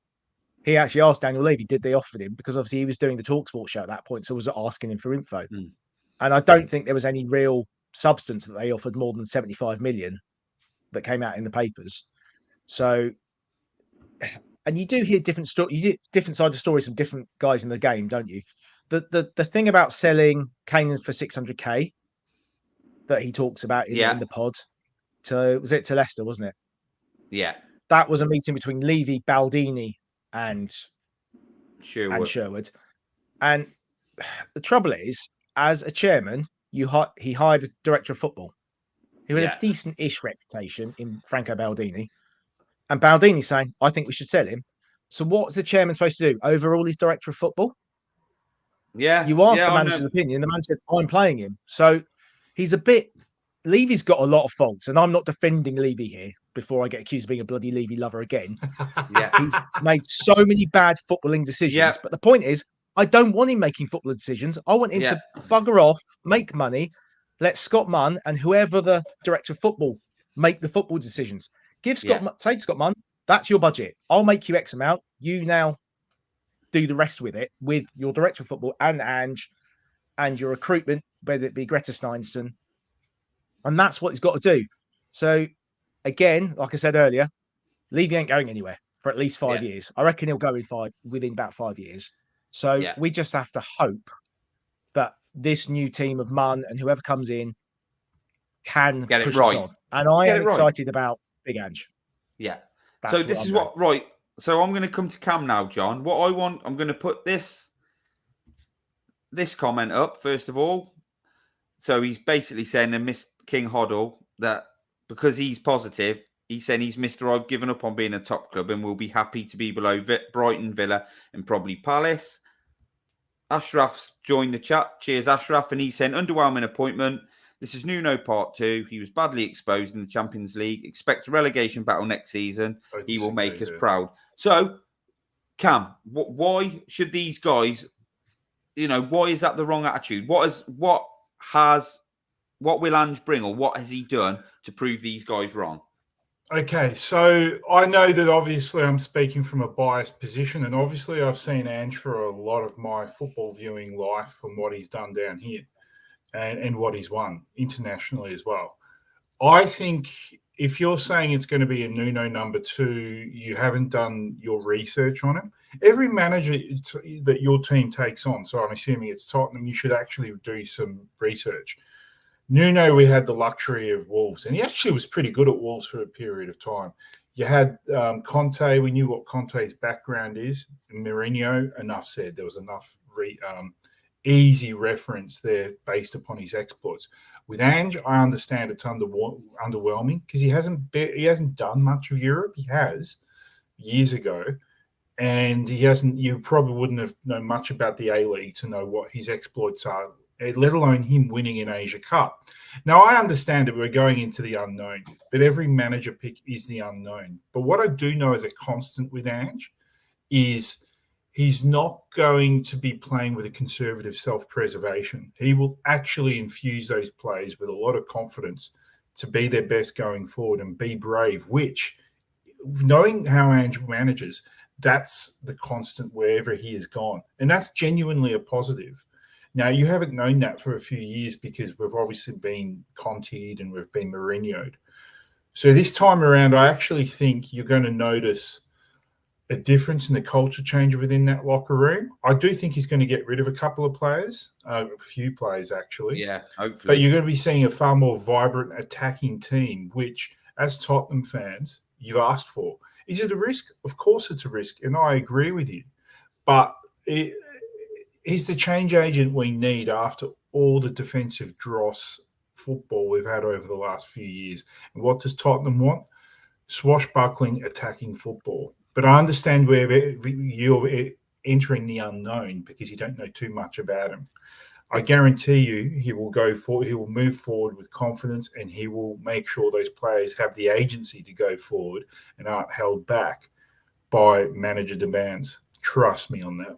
He actually asked Daniel Levy, did they offer him? Because obviously he was doing the TalkSport show at that point, so was asking him for info. And I don't think there was any real substance that they offered more than 75 million that came out in the papers. So, and you do hear different different sides of stories from different guys in the game, don't you? The thing about selling Kane for 600k that he talks about in the pod to Leicester, wasn't it? Yeah. That was a meeting between Levy, Baldini, and Sherwood. And the trouble is, as a chairman, he hired a director of football who had a decent-ish reputation in Franco Baldini. And Baldini's saying, I think we should sell him. So what's the chairman supposed to do? Overrule his director of football? Yeah. You asked the manager's opinion. The manager said, I'm playing him. So he's Levy's got a lot of faults, and I'm not defending Levy here before I get accused of being a bloody Levy lover again. He's made so many bad footballing decisions. But the point is, I don't want him making footballing decisions. I want him to bugger off, make money, let Scott Munn and whoever the director of football make the football decisions. Say to Scott Munn, that's your budget. I'll make you X amount. You now do the rest with it, with your director of football and Ange and your recruitment, whether it be Greta Steinsson. And that's what he's got to do. So, again, like I said earlier, Levy ain't going anywhere for at least 5 years. I reckon he'll go within about 5 years. So we just have to hope that this new team of Munn and whoever comes in can get push it right. us on. And I am excited about Big Ange. Yeah. So this is what So I'm going to come to Cam now, John. What I want, I'm going to put this comment up first of all. So he's basically saying that Mr. King Hoddle, that because he's positive, he's saying he's Mr. I've given up on being a top club and will be happy to be below Brighton, Villa, and probably Palace. Ashraf's joined the chat. Cheers, Ashraf. And he's saying underwhelming appointment. This is Nuno part 2. He was badly exposed in the Champions League. Expect a relegation battle next season. He will make us proud. So, Cam, why should these guys, why is that the wrong attitude? What will Ange bring, or what has he done to prove these guys wrong? Okay, so I know that obviously I'm speaking from a biased position, and obviously I've seen Ange for a lot of my football viewing life from what he's done down here and what he's won internationally as well. I think if you're saying it's going to be a Nuno number 2, you haven't done your research on him. Every manager that your team takes on, so I'm assuming it's Tottenham, you should actually do some research. Nuno, we had the luxury of Wolves, and he actually was pretty good at Wolves for a period of time. You had Conte. We knew what Conte's background is. Mourinho, enough said. There was enough easy reference there based upon his exploits. With Ange, I understand it's underwhelming because he hasn't done much of Europe. He has years ago, and he hasn't. You probably wouldn't have known much about the A-League to know what his exploits are, let alone him winning an Asia Cup. Now, I understand that we're going into the unknown, but every manager pick is the unknown. But what I do know as a constant with Ange is he's not going to be playing with a conservative self-preservation. He will actually infuse those players with a lot of confidence to be their best going forward and be brave, which, knowing how Ange manages, that's the constant wherever he has gone. And that's genuinely a positive. Now, you haven't known that for a few years because we've obviously been Conte'd and we've been Mourinho'd. So this time around, I actually think you're going to notice a difference in the culture change within that locker room. I do think he's going to get rid of a couple of players, a few players actually. Yeah, hopefully. But you're going to be seeing a far more vibrant attacking team, which, as Tottenham fans, you've asked for. Is it a risk? Of course it's a risk, and I agree with you. But he's the change agent we need after all the defensive dross football we've had over the last few years. And what does Tottenham want? Swashbuckling, attacking football. But I understand where you're entering the unknown because you don't know too much about him. I guarantee you he will go forward. He will move forward with confidence, and he will make sure those players have the agency to go forward and aren't held back by manager demands. Trust me on that.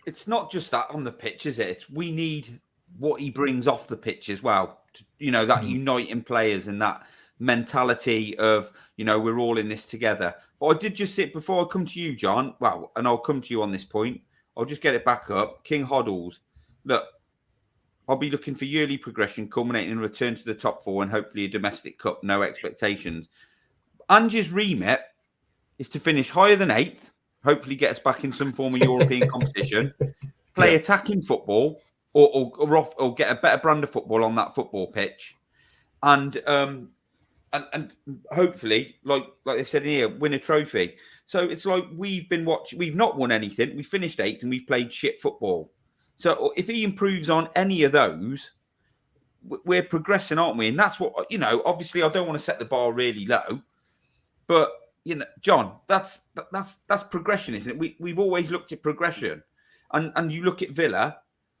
It's not just that on the pitch, is it? We need what he brings off the pitch as well. That uniting players and that mentality of, we're all in this together. But I did just before I come to you, John, and I'll come to you on this point, I'll just get it back up. King Hoddles, look, I'll be looking for yearly progression, culminating in a return to the top 4 and hopefully a domestic cup, no expectations. Ange's remit is to finish higher than 8th, hopefully get us back in some form of European competition, play attacking football, or get a better brand of football on that football pitch, and hopefully, like they said in here, win a trophy. So it's like we've not won anything. We finished 8th and we've played shit football. So if he improves on any of those, we're progressing, aren't we? And that's what, obviously I don't want to set the bar really low, but John, that's progression, isn't it? We've always looked at progression, and you look at Villa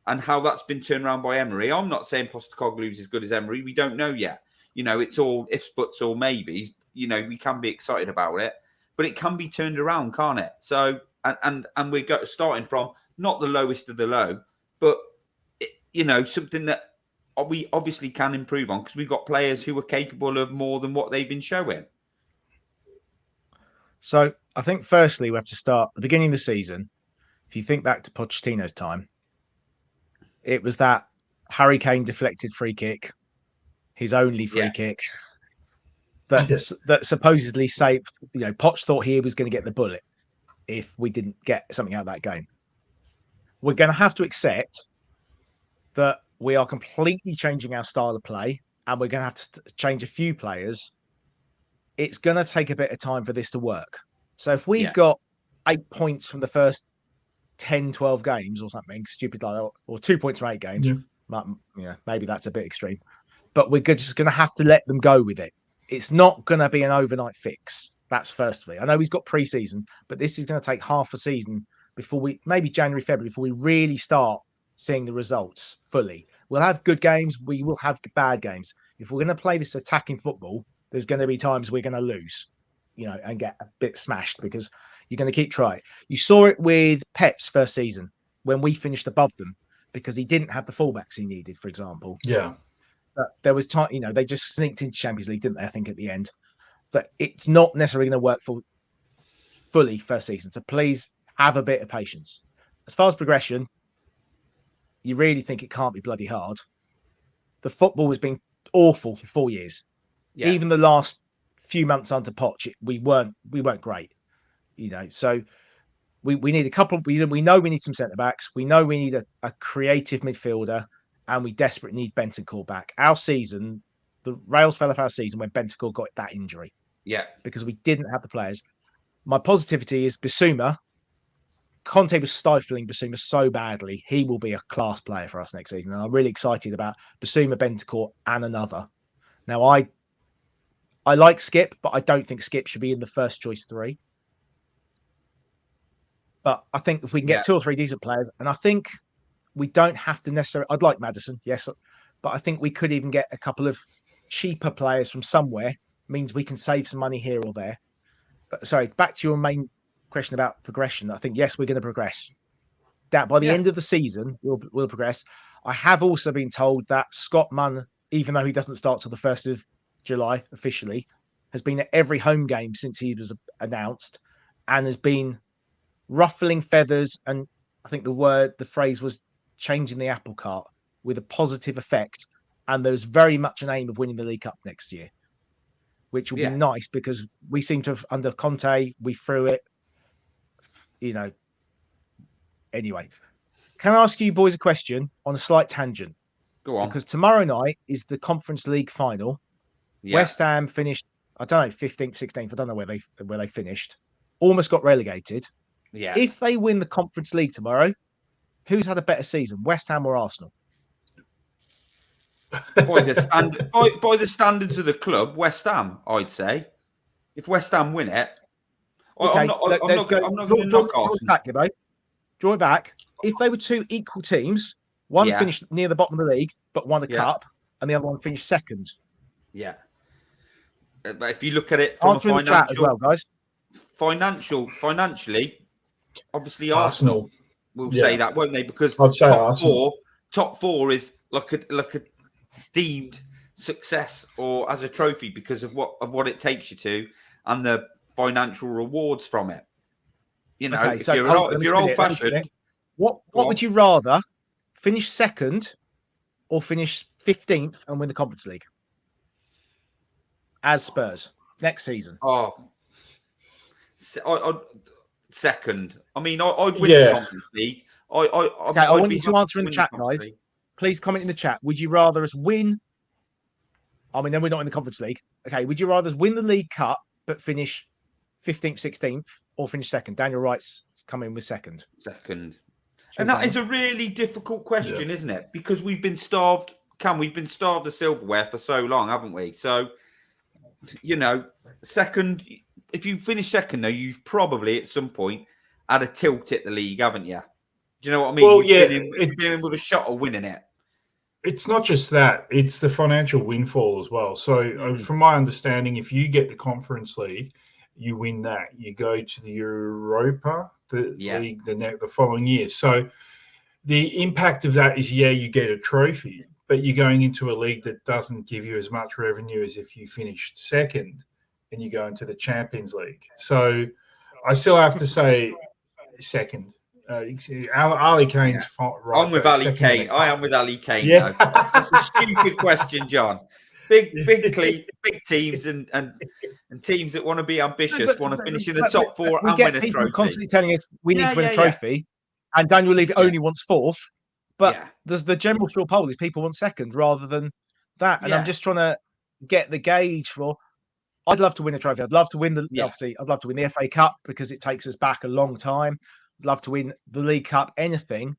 and how that's been turned around by Emery. I'm not saying Postecoglou is as good as Emery. We don't know yet. It's all ifs, buts, or maybes. We can be excited about it, but it can be turned around, can't it? So, and we're starting from not the lowest of the low, but something that we obviously can improve on because we've got players who are capable of more than what they've been showing. So I think firstly we have to start at the beginning of the season. If you think back to Pochettino's time, it was that Harry Kane deflected free kick, his only free kick, that supposedly saved. Poch thought he was going to get the bullet if we didn't get something out of that game. We're going to have to accept that we are completely changing our style of play, and we're going to have to change a few players. It's going to take a bit of time for this to work. So if we've got 8 points from the first 10, 12 games or something stupid like that, or 2 points from 8 games, maybe that's a bit extreme. But we're just going to have to let them go with it. It's not going to be an overnight fix. That's firstly. I know he's got pre-season, but this is going to take half a season before maybe January, February, before we really start seeing the results fully. We'll have good games. We will have bad games. If we're going to play this attacking football, there's going to be times we're going to lose, and get a bit smashed because you're going to keep trying. You saw it with Pep's first season when we finished above them because he didn't have the fullbacks he needed, for example. Yeah. But there was time, they just sneaked into Champions League, didn't they? I think at the end. But it's not necessarily going to work fully first season. So please have a bit of patience. As far as progression, you really think it can't be bloody hard. The football has been awful for 4 years. Yeah. Even the last few months under Poch, we weren't great. So we need a couple. We know we need some centre backs. We know we need a creative midfielder, and we desperately need Bentancur back. Our season, the rails fell off our season when Bentancur got that injury. Yeah, because we didn't have the players. My positivity is Bissouma. Conte was stifling Bissouma so badly. He will be a class player for us next season, and I'm really excited about Bissouma, Bentancur, and another. Now, I like Skip, but I don't think Skip should be in the first choice 3. But I think if we can get 2 or 3 decent players, and I think we don't have to necessarily. I'd like Maddison, yes, but I think we could even get a couple of cheaper players from somewhere. Means we can save some money here or there. But sorry, back to your main question about progression. I think yes, we're going to progress. That by the end of the season, we'll progress. I have also been told that Scott Munn, even though he doesn't start till the 1st of July officially, has been at every home game since he was announced, and has been ruffling feathers. And I think the phrase was changing the apple cart with a positive effect. And there's very much an aim of winning the League Cup next year, which will be nice because we seem to have, under Conte, we threw it, Anyway, can I ask you boys a question on a slight tangent? Go on. Because tomorrow night is the Conference League final. Yeah. West Ham finished, 15th, 16th. I don't know where they finished. Almost got relegated. Yeah. If they win the Conference League tomorrow, who's had a better season, West Ham or Arsenal? By the standards of the club, West Ham, I'd say. If West Ham win it, okay, I'm not going to knock Arsenal. Draw it back. If they were 2 equal teams, one finished near the bottom of the league but won a cup, and the other one finished second. Yeah. But if you look at it from a financial, chat as well, guys. Financially, obviously Arsenal will say that, won't they? Because top four is like a deemed success or as a trophy because of what it takes you to and the financial rewards from it. Okay, if you're old-fashioned, what would you rather, finish second or finish 15th and win the Conference League as Spurs next season? Second. I mean, I'd win the Conference League. I want you to answer in the chat, guys. Please comment in the chat. Would you rather us win? I mean, then we're not in the Conference League. Okay, would you rather us win the League Cup but finish 15th, 16th, or finish second? Daniel Wright's come in with second. And that is a really difficult question, isn't it? Because we've been starved. We've been starved of silverware for so long, haven't we? So, second. If you finish second, though, you've probably at some point had a tilt at the league, haven't you? Do you know what I mean? Well, you've been in with a shot of winning it. It's not just that; it's the financial windfall as well. So, from my understanding, if you get the Conference League, you win that. You go to the Europa, league, the following year. So, the impact of that is, you get a trophy, but you're going into a league that doesn't give you as much revenue as if you finished second and you go into the Champions League. So, I still have to say second. Ali Kane's right. I'm with Ali Kane. I am with Ali Kane. Yeah. That's a stupid question, John. Big teams and teams that want to be ambitious, want to finish in the top 4 and win a trophy. People constantly telling us we need to win a trophy, and Daniel Levy only wants 4th. But the general straw poll is people want second rather than that. And I'm just trying to get the gauge for I'd love to win a trophy. I'd love to win Yeah. obviously, I'd love to win the FA Cup because it takes us back a long time. I'd love to win the League Cup, anything.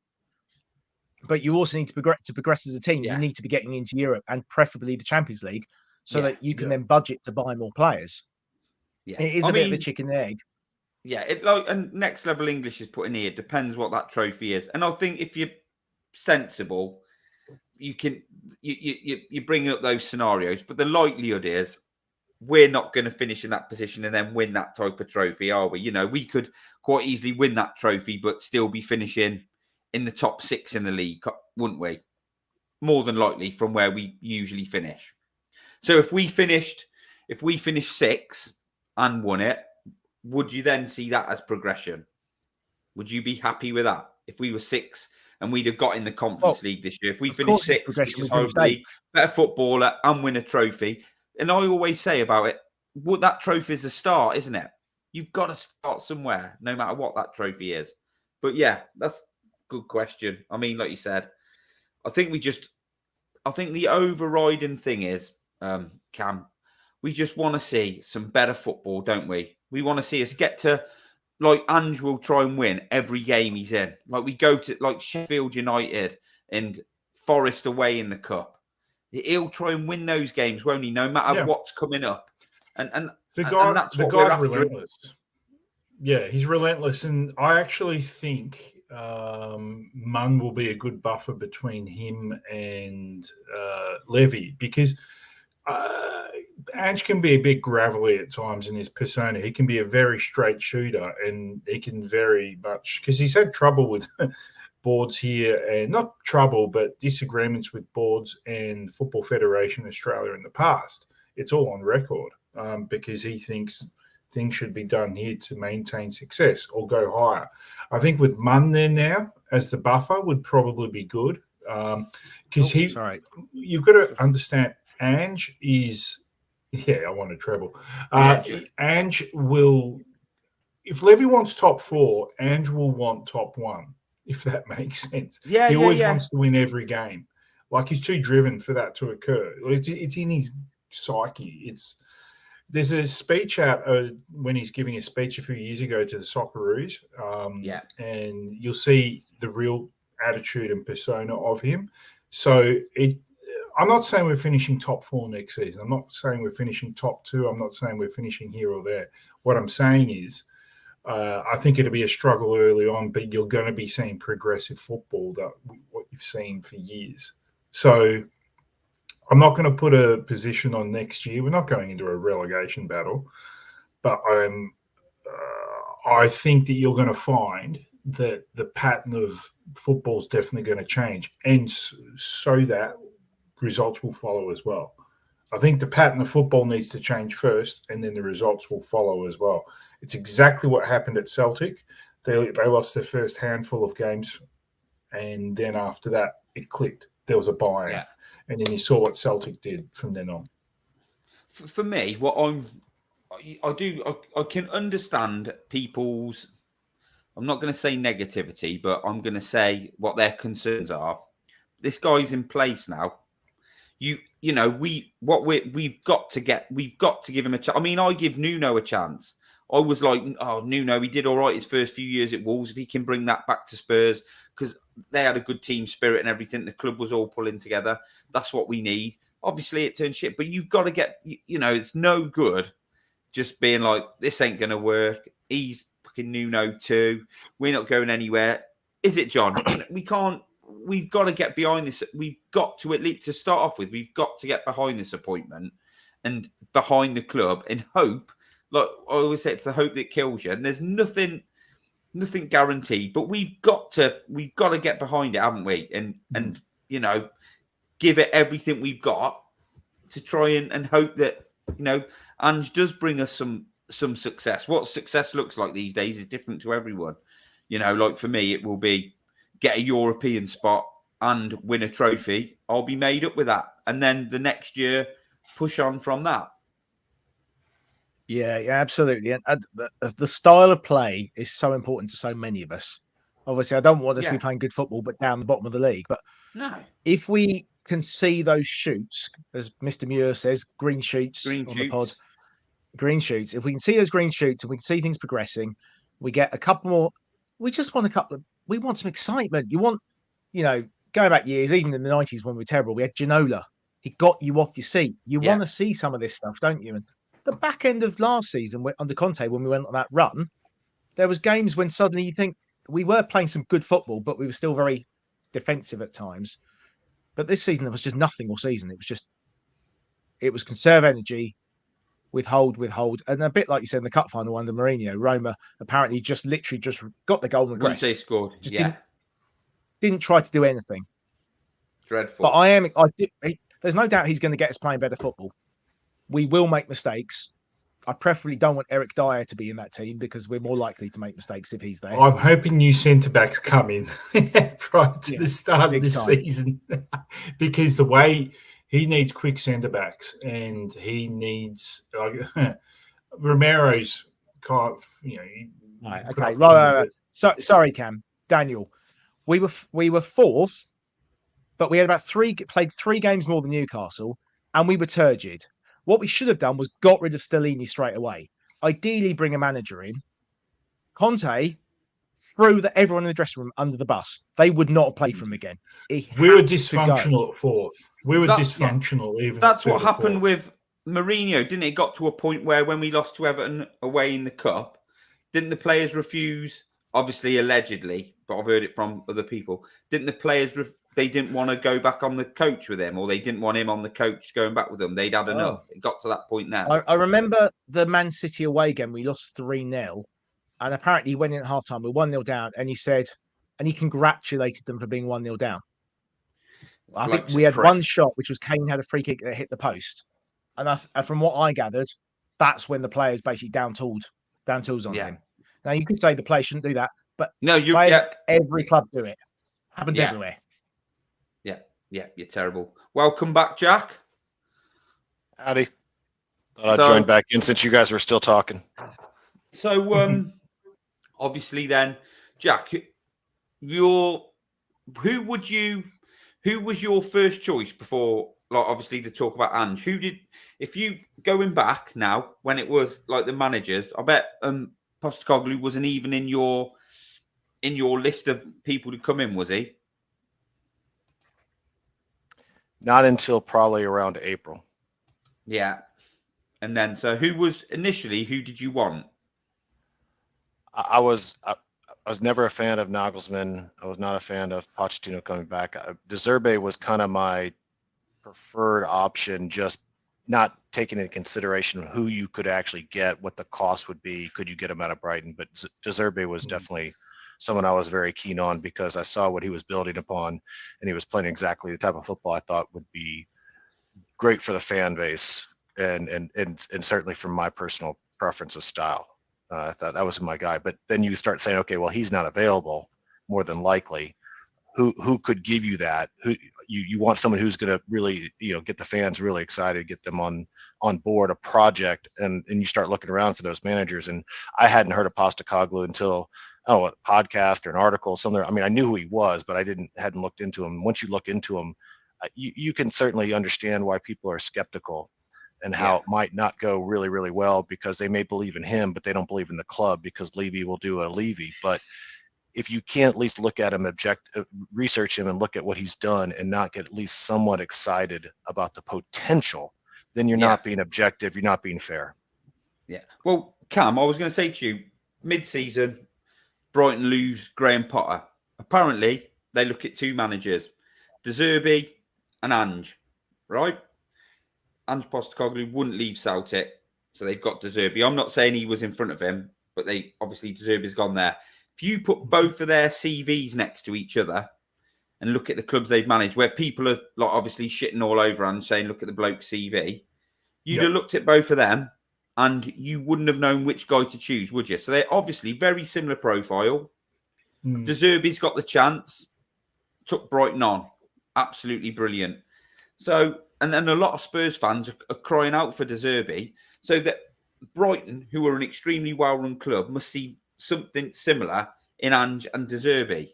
But you also need to progress as a team. Yeah. You need to be getting into Europe and preferably the Champions League so Yeah. that you can then budget to buy more players. Yeah. It is a bit of a chicken and egg. Yeah, and next level English is put in here. Depends what that trophy is, and I think if you're sensible, you can you bring up those scenarios. But the likelihood is we're not going to finish in that position and then win that type of trophy, are we? You know, we could quite easily win that trophy, but still be finishing in the top 6 in the league, wouldn't we? More than likely from where we usually finish. So if we finished 6th and won it, would you then see that as progression? Would you be happy with that? If we were 6th and we'd have got in the Conference League this year, if we finished 6th, which is hopefully better footballer and win a trophy, and I always say about it, well, that trophy is a start, isn't it? You've got to start somewhere, no matter what that trophy is. But yeah, that's a good question. I mean, like you said, I think the overriding thing is, Cam, we just want to see some better football, don't we? We want to see us get to, like, Ange will try and win every game he's in. Like, we go to, like, Sheffield United and Forest away in the Cup. He'll try and win those games, won't he? No matter what's coming up. And that's what we're after. Relentless. Yeah, he's relentless. And I actually think Munn will be a good buffer between him and Levy, because Ange can be a bit gravelly at times in his persona. He can be a very straight shooter, and he can very much, because he's had trouble with boards here, and not trouble, but disagreements with boards and Football Federation Australia in the past. It's all on record, because he thinks things should be done here to maintain success or go higher. I think with Munn there now as the buffer would probably be good, because you've got to understand, Ange is, I want a treble. Ange will, if Levy wants top 4, Ange will want top 1, if that makes sense. He always wants to win every game. Like, he's too driven for that to occur. It's in his psyche. There's a speech out when he's giving a speech a few years ago to the Socceroos, and you'll see the real attitude and persona of him. So I'm not saying we're finishing top 4 next season. I'm not saying we're finishing top 2. I'm not saying we're finishing here or there. What I'm saying is, I think it'll be a struggle early on, but you're going to be seeing progressive football, what you've seen for years. So I'm not going to put a position on next year. We're not going into a relegation battle, but I think that you're going to find that the pattern of football is definitely going to change, and so that results will follow as well. I think the pattern of football needs to change first, and then the results will follow as well. It's exactly what happened at Celtic. They lost their first handful of games, and then after that, it clicked. There was a buy-in, and then you saw what Celtic did from then on. For me, I can understand people's, I'm not going to say negativity, but I'm going to say what their concerns are. This guy's in place now. We've got to give him a chance. I mean, I give Nuno a chance. I was like, Nuno, he did all right his first few years at Wolves. If he can bring that back to Spurs, because they had a good team spirit and everything. The club was all pulling together. That's what we need. Obviously, it turned shit, but you've got to get, it's no good just being like, this ain't going to work. He's fucking Nuno too. We're not going anywhere. Is it, John? We've got to get behind this. We've got to, at least to start off with, we've got to get behind this appointment and behind the club and hope. Like I always say, it's the hope that kills you. And there's nothing guaranteed, but we've got to get behind it, haven't we? And give it everything we've got to try and hope that, Ange does bring us some success. What success looks like these days is different to everyone. Like for me, it will be get a European spot and win a trophy. I'll be made up with that. And then the next year, push on from that. Yeah, absolutely. And the style of play is so important to so many of us. Obviously, I don't want us to be playing good football, but down the bottom of the league. But if we can see those shoots, as Mr. Muir says, green shoots on the pod, green shoots. If we can see those green shoots and we can see things progressing, we get a couple more. We just want a couple of. We want some excitement. You want, going back years, even in the 90s when we were terrible, we had Ginola. He got you off your seat. You want to see some of this stuff, don't you? And the back end of last season under Conte, when we went on that run, there was games when suddenly you think we were playing some good football, but we were still very defensive at times. But this season, there was just nothing all season. It was conserve energy, withhold, and a bit like you said in the cup final under Mourinho, Roma apparently just got the goal and Once regressed. they scored, didn't try to do anything. Dreadful. But there's no doubt he's going to get us playing better football. We will make mistakes. I preferably don't want Eric Dyer to be in that team because we're more likely to make mistakes if he's there. I'm hoping new centre backs come in prior to the start of this season because the way he needs quick centre backs and he needs Romero's kind of, right. So sorry, Cam, Daniel. We were fourth, but we had played 3 games more than Newcastle, and we were turgid. What we should have done was got rid of Stellini straight away. Ideally, bring a manager in. Conte threw everyone in the dressing room under the bus. They would not have played for him again. We were dysfunctional at fourth. We were dysfunctional even. That's what happened with Mourinho, didn't it? It got to a point where when we lost to Everton away in the cup, didn't the players refuse? Obviously, allegedly, but I've heard it from other people. Didn't the players? They didn't want to go back on the coach with him, or they didn't want him on the coach going back with them. They'd had enough. It got to that point now. I remember the Man City away game. We lost 3-0, and apparently he went in at halftime. We're 1-0 down, and he congratulated them for being 1-0 down. I think we had one shot, which was Kane had a free kick that hit the post, and from what I gathered, that's when the players basically down tools on him. Now you could say the players shouldn't do that, but every club do it. Happens everywhere. Yeah, you're terrible. Welcome back, Jack. Howdy. Thought I'd join back in since you guys were still talking. So, obviously, then, Jack, who was your first choice before? Like, obviously, to talk about Ange. If you going back now when it was like the managers, I bet Postecoglou wasn't even in your list of people to come in, was he? Not until probably around April. Yeah. And then, so who did you want? I was never a fan of Nagelsmann. I was not a fan of Pochettino coming back. De Zerbi was kind of my preferred option, just not taking into consideration who you could actually get, what the cost would be. Could you get him out of Brighton? But De Zerbi was definitely someone I was very keen on because I saw what he was building upon, and he was playing exactly the type of football I thought would be great for the fan base, and certainly from my personal preference of style. I thought that was my guy. But then you start saying, okay, well, he's not available, more than likely. Who could give you that? Who you want someone who's going to really, get the fans really excited, get them on board a project, and you start looking around for those managers. And I hadn't heard of Postecoglou until a podcast or an article somewhere. I mean, I knew who he was, but I hadn't looked into him. Once you look into him, you can certainly understand why people are skeptical and how it might not go really, really well because they may believe in him, but they don't believe in the club because Levy will do a Levy. But if you can't at least look at him, research him and look at what he's done and not get at least somewhat excited about the potential, then you're not being objective. You're not being fair. Yeah. Well, Cam, I was going to say to you, mid-season, Brighton lose Graham Potter. Apparently, they look at 2 managers, De Zerbi and Ange, right? Ange Postecoglou wouldn't leave Celtic, so they've got De Zerbi. I'm not saying he was in front of him, but De Zerbi's gone there. If you put both of their CVs next to each other and look at the clubs they've managed, where people are like obviously shitting all over and saying, look at the bloke's CV, you'd have looked at both of them and you wouldn't have known which guy to choose, would you? So they're obviously very similar profile. De Zerbi's got the chance, took Brighton on. Absolutely brilliant. So, and then a lot of Spurs fans are crying out for De Zerbi, so that Brighton, who are an extremely well-run club, must see something similar in Ange and De Zerbi.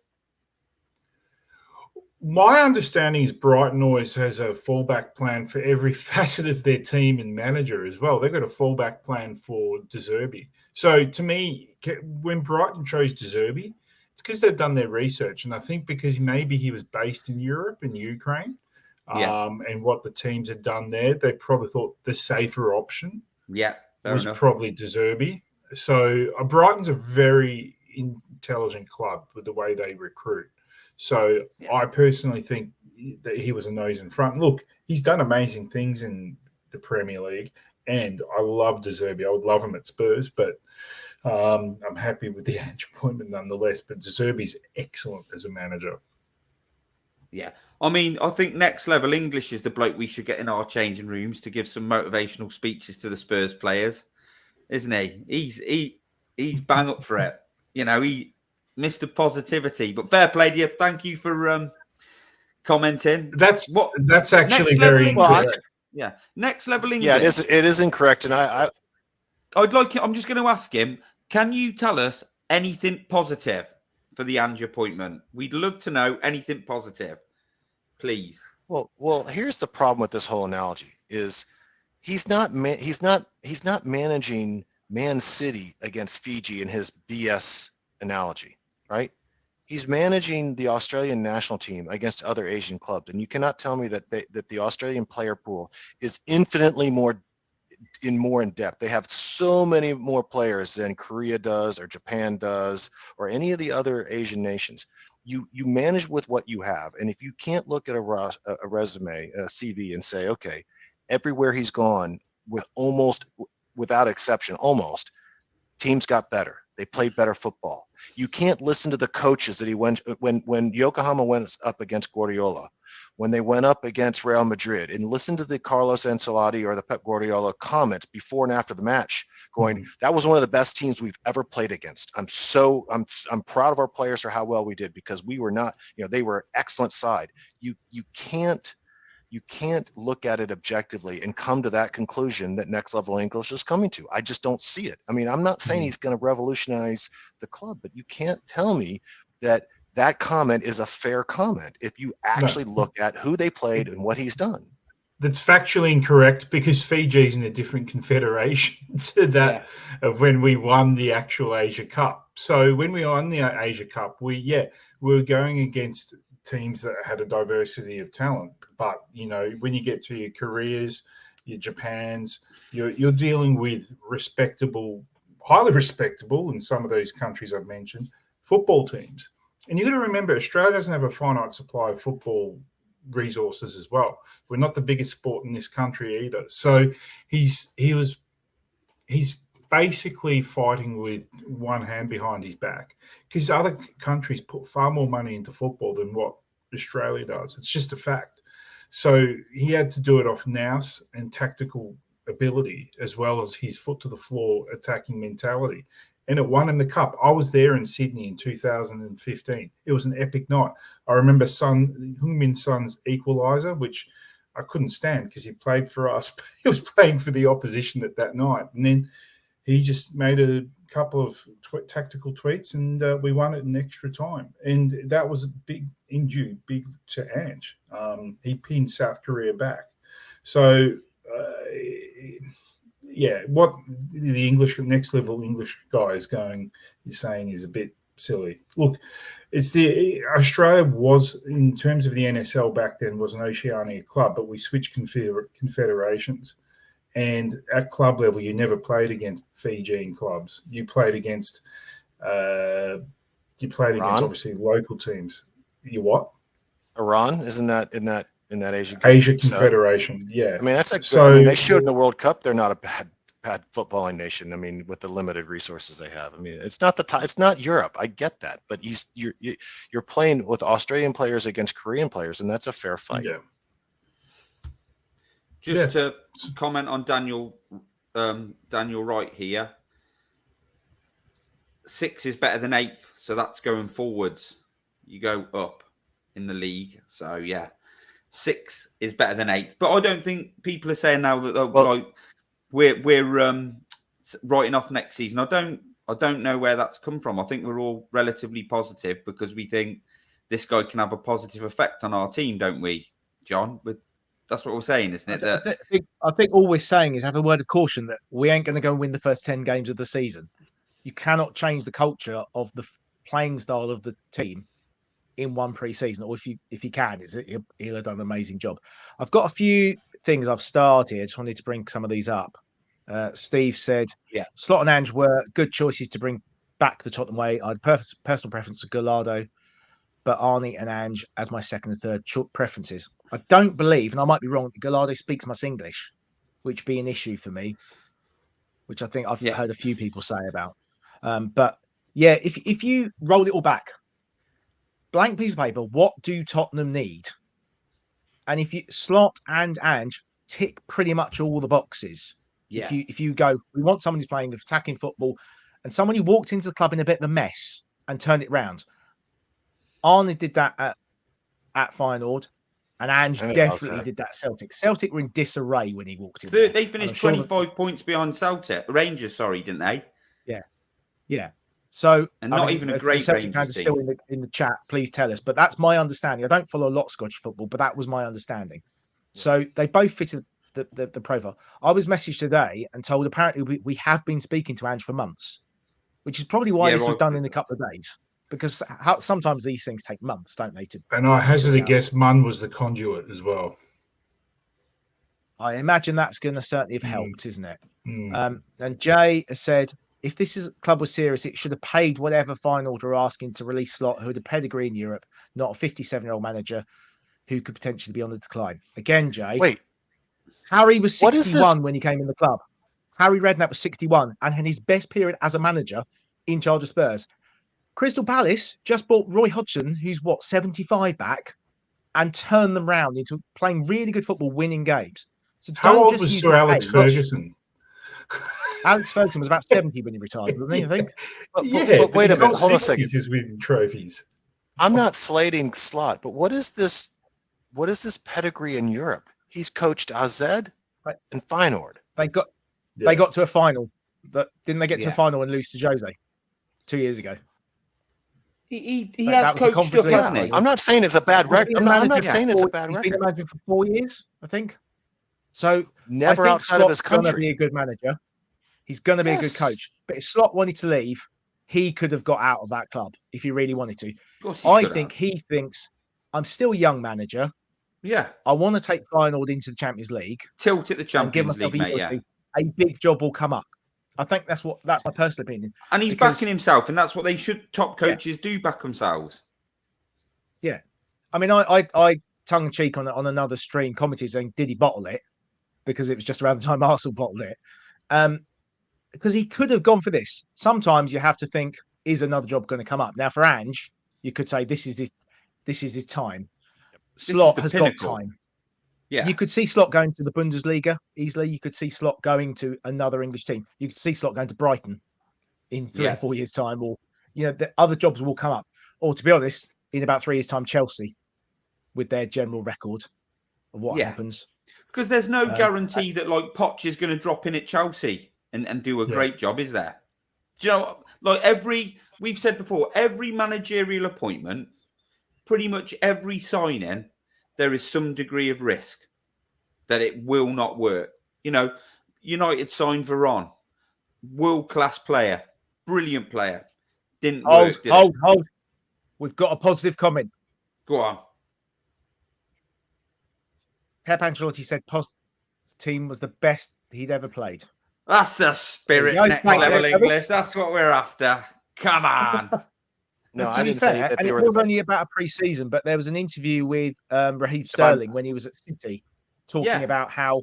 My understanding is Brighton always has a fallback plan for every facet of their team and manager as well. They've got a fallback plan for De Zerbi. So to me, when Brighton chose De Zerbi, it's because they've done their research. And I think because maybe he was based in Europe and Ukraine, and what the teams had done there, they probably thought the safer option was probably De Zerbi. So Brighton's a very intelligent club with the way they recruit. So I personally think that he was a nose in front. Look, he's done amazing things in the Premier League, and I love De Zerbi. I would love him at Spurs, but I'm happy with the Ange appointment nonetheless. But De Zerbi's excellent as a manager. Yeah. I mean, I think next level English is the bloke we should get in our changing rooms to give some motivational speeches to the Spurs players, isn't he? He's bang up for it. You know, Mr. Positivity. But fair play to you. Thank you for commenting. That's actually very incorrect. Next level English. Yeah, it is incorrect. And I'm just going to ask him, can you tell us anything positive for the Ange appointment? We'd love to know anything positive, please. Well, here's the problem with this whole analogy: is he's not managing Man City against Fiji in his BS analogy, right? He's managing the Australian national team against other Asian clubs, and you cannot tell me that the Australian player pool is infinitely more in depth. They have so many more players than Korea does, or Japan does, or any of the other Asian nations. You manage with what you have, and if you can't look at a resume, a CV, and say, okay, everywhere he's gone, without exception, teams got better. They played better football. You can't listen to the coaches that he went when Yokohama went up against Guardiola, when they went up against Real Madrid, and listen to the Carlos Ancelotti or the Pep Guardiola comments before and after the match, going, that was one of the best teams we've ever played against. I'm proud of our players for how well we did, because we were not, they were excellent side. You can't look at it objectively and come to that conclusion that next level English is coming to. I just don't see it. I mean, I'm not saying he's going to revolutionize the club, but you can't tell me that comment is a fair comment if you actually look at who they played and what he's done. That's factually incorrect, because Fiji's in a different confederation to that of when we won the actual Asia Cup. So when we won the Asia Cup, we were going against teams that had a diversity of talent. But, when you get to your Koreas, your Japans, you're dealing with highly respectable in some of those countries I've mentioned, football teams. And you've got to remember, Australia doesn't have a finite supply of football resources as well. We're not the biggest sport in this country either. So he's basically fighting with one hand behind his back, because other countries put far more money into football than what Australia does. It's just a fact. So he had to do it off nous and tactical ability, as well as his foot to the floor attacking mentality. And it won him the cup. I was there in Sydney in 2015. It was an epic night. I remember Heung-min Son's equaliser, which I couldn't stand because he played for us, but he was playing for the opposition at that night. And then he just made a couple of tactical tweets, and we won it in extra time. And that was a big to Ange. He pinned South Korea back. So, what the next level English guy is saying is a bit silly. Look, Australia was, in terms of the NSL back then, was an Oceania club, but we switched confederations. And at club level, you never played against Fijian clubs. You played against obviously local teams. You what? Iran, isn't that in that Asian Confederation? Yeah. I mean, that's they showed in the World Cup they're not a bad footballing nation. I mean, with the limited resources they have. I mean, it's not Europe. I get that, but you're playing with Australian players against Korean players, and that's a fair fight. Yeah. Just to comment on Daniel Wright here, 6 is better than 8th, so that's going forwards. You go up in the league, so 6 is better than 8th. But I don't think people are saying now that we're writing off next season. I don't know where that's come from. I think we're all relatively positive because we think this guy can have a positive effect on our team, don't we, John? That's what we're saying, isn't it? I think all we're saying is have a word of caution that we ain't going to go and win the first 10 games of the season. You cannot change the culture of the playing style of the team in one pre-season, or if you can, he'll have done an amazing job. I've got a few things I've started. I just wanted to bring some of these up. Steve said, Slot and Ange were good choices to bring back the Tottenham way. I had personal preference for Gallardo, but Arnie and Ange as my second and third preferences. I don't believe, and I might be wrong, that Gallardo speaks much English, which be an issue for me, which I think I've heard a few people say about. But yeah, if you roll it all back, blank piece of paper, what do Tottenham need? And if you Slot and Ange tick pretty much all the boxes. Yeah. If you go, we want someone who's playing attacking football and someone who walked into the club in a bit of a mess and turned it round. Arne did that at Feyenoord, and Ange definitely did that at Celtic. Celtic were in disarray when he walked in. They finished 25 points behind Celtic. Rangers, didn't they? Yeah. So, and not even a great Celtic fans are still in the chat. Please tell us. But that's my understanding. I don't follow a lot of Scottish football, but that was my understanding. So they both fitted the profile. I was messaged today and told apparently we have been speaking to Ange for months, which is probably why this was done in a couple of days. Because sometimes these things take months, don't they? And I hazard a guess, Munn was the conduit as well. I imagine that's going to certainly have helped, isn't it? And Jay has said, if this club was serious, it should have paid whatever Feyenoord were asking to release Slot, who had a pedigree in Europe, not a 57-year-old manager who could potentially be on the decline. Again, Jay. Wait. Harry was 61 when he came in the club. Harry Redknapp was 61 and had his best period as a manager in charge of Spurs. Crystal Palace just bought Roy Hodgson, who's 75 back, and turned them round into playing really good football, winning games. So how old was Sir Alex Ferguson? Alex Ferguson was about 70 when he retired, wasn't he? I think. But wait a minute, hold on a second. He's winning trophies. I'm not slating Slot, but what is this pedigree in Europe? He's coached AZ and Feyenoord. They got to a final, but didn't they get to a final and lose to Jose 2 years ago? He has coached up, hasn't he? I'm not saying it's a bad record. I'm not saying it's a bad record. He's been a manager for 4 years, I think. So never outside of his country. He's going to be a good manager. He's going to be a good coach. But if Slot wanted to leave, he could have got out of that club if he really wanted to. I think he thinks, I'm still a young manager. Yeah. I want to take Feyenoord into the Champions League. Tilt at the Champions League, mate, a big job will come up. I think that's my personal opinion. And he's backing himself, and that's what they should. Top coaches do back themselves. Yeah, I mean, I tongue in cheek on another stream commented saying, "Did he bottle it?" Because it was just around the time Arsenal bottled it. Because he could have gone for this. Sometimes you have to think, is another job going to come up? Now for Ange, you could say this is his time. Slot has got time. Yeah, you could see Slot going to the Bundesliga easily. You could see Slot going to another English team. You could see Slot going to Brighton in 3 or 4 years' time, or the other jobs will come up. Or to be honest, in about 3 years' time, Chelsea, with their general record of what happens. Because there's no guarantee that Poch is going to drop in at Chelsea and do a great job, is there? Do you know, we've said before, every managerial appointment, pretty much every signing, there is some degree of risk that it will not work. United signed Varane, world-class player, brilliant player. Didn't work. Hold. We've got a positive comment. Go on. Pep Ancelotti said Post's team was the best he'd ever played. That's the spirit, next level English. That's what we're after. Come on. No, I didn't say that. And it was only about a pre-season, but there was an interview with Raheem Sterling when he was at City, talking about how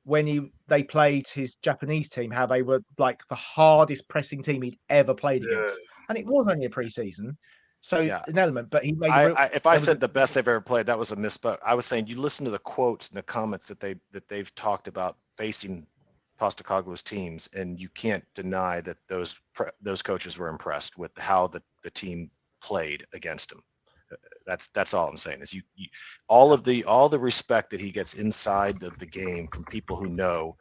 when they played his Japanese team, how they were like the hardest pressing team he'd ever played against, and it was only a pre-season, so an element. But he made. If I said the best they've ever played, that was a misspoke. I was saying you listen to the quotes and the comments that they've talked about facing Postecoglou's teams, and you can't deny that those coaches were impressed with how the team played against him. That's all I'm saying is you all the respect that he gets inside the game from people who know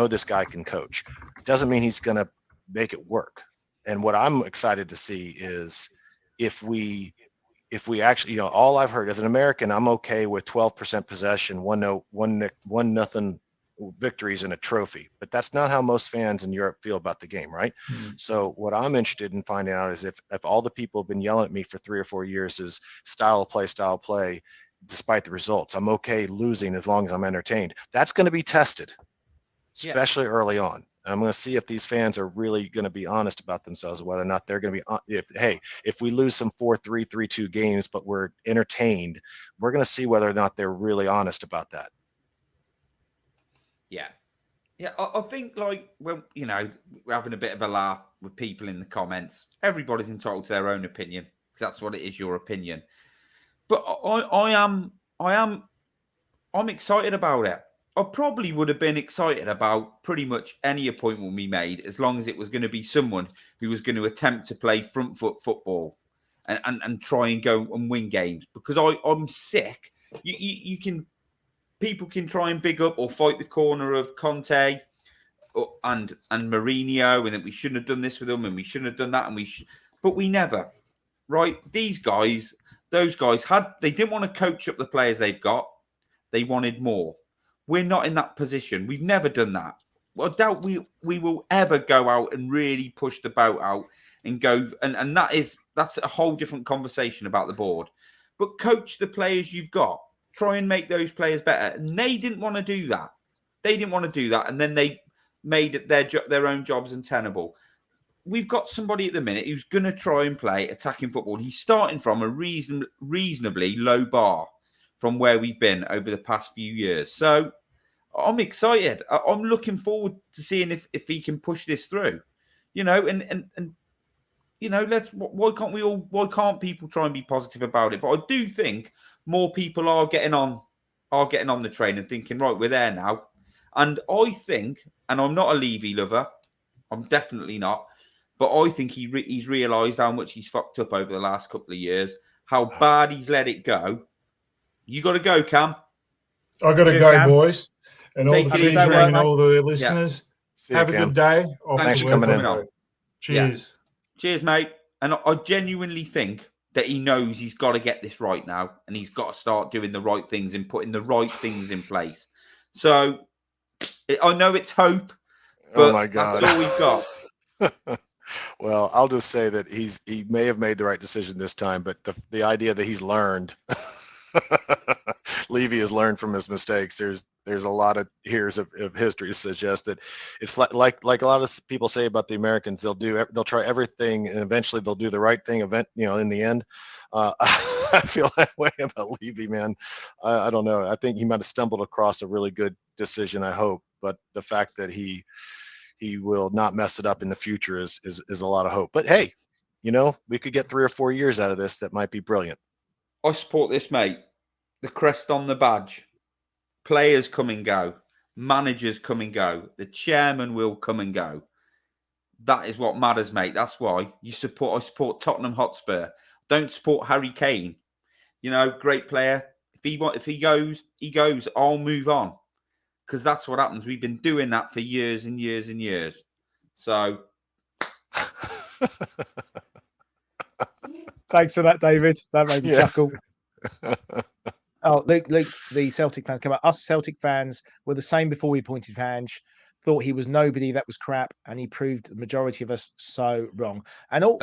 this guy can coach doesn't mean he's going to make it work. And what I'm excited to see is if we if we actually, all I've heard as an American, I'm okay with 12% possession, 1-0 victories and a trophy, but that's not how most fans in Europe feel about the game, right? So what I'm interested in finding out is if all the people have been yelling at me for 3 or 4 years is style of play, despite the results, I'm okay losing as long as I'm entertained. That's going to be tested, especially early on. I'm going to see if these fans are really going to be honest about themselves, whether or not they're going to be, if we lose some 4-3, 3-2 games, but we're entertained, we're going to see whether or not they're really honest about that. Yeah. Yeah, I think when, we're having a bit of a laugh with people in the comments, everybody's entitled to their own opinion because that's what it is, your opinion. But I'm excited about it. I probably would have been excited about pretty much any appointment we made as long as it was going to be someone who was going to attempt to play front foot football and try and go and win games because I'm sick. People can try and big up or fight the corner of Conte and Mourinho and that we shouldn't have done this with them and we shouldn't have done that but we never, right? Those guys they didn't want to coach up the players they've got. They wanted more. We're not in that position. We've never done that. I doubt we will ever go out and really push the boat out and go. And that's a whole different conversation about the board. But coach the players you've got. Try and make those players better. And they didn't want to do that. And then they made their own jobs untenable. We've got somebody at the minute who's going to try and play attacking football. He's starting from a reasonably low bar from where we've been over the past few years. So I'm excited. I'm looking forward to seeing if he can push this through. Why can't people try and be positive about it? But I do think more people are getting on the train and thinking, right, we're there now. And I think, and I'm not a Levy lover, I'm definitely not, but I think he's realised how much he's fucked up over the last couple of years, how bad he's let it go. You got to go, Cam. I got to go, Cam. boys. And all Take the it easy, children and mate. all the listeners. See ya, Have a Cam. good day. Thanks for coming in. Cheers. Cheers, mate. And I genuinely think that he knows he's got to get this right now and he's got to start doing the right things and putting the right things in place. So I know it's hope, but Oh my God. that's all we've got. Well, I'll just say that he may have made the right decision this time, but the idea that he's learned, Levy has learned from his mistakes. There's a lot of years of history to suggest that it's like a lot of people say about the Americans. They'll try everything and eventually they'll do the right thing. In the end, I feel that way about Levy, man. I don't know. I think he might have stumbled across a really good decision. I hope, but the fact that he will not mess it up in the future is a lot of hope. But hey, we could get 3 or 4 years out of this. That might be brilliant. I support this, mate. The crest on the badge. Players come and go. Managers come and go. The chairman will come and go. That is what matters, mate. That's why I support Tottenham Hotspur. Don't support Harry Kane. Great player. If he goes, he goes. I'll move on. Because that's what happens. We've been doing that for years and years and years. So. Thanks for that, David. That made me chuckle. Oh, Luke, the Celtic fans come out. Us Celtic fans were the same before we appointed Ange. Thought he was nobody, that was crap, and he proved the majority of us so wrong. And all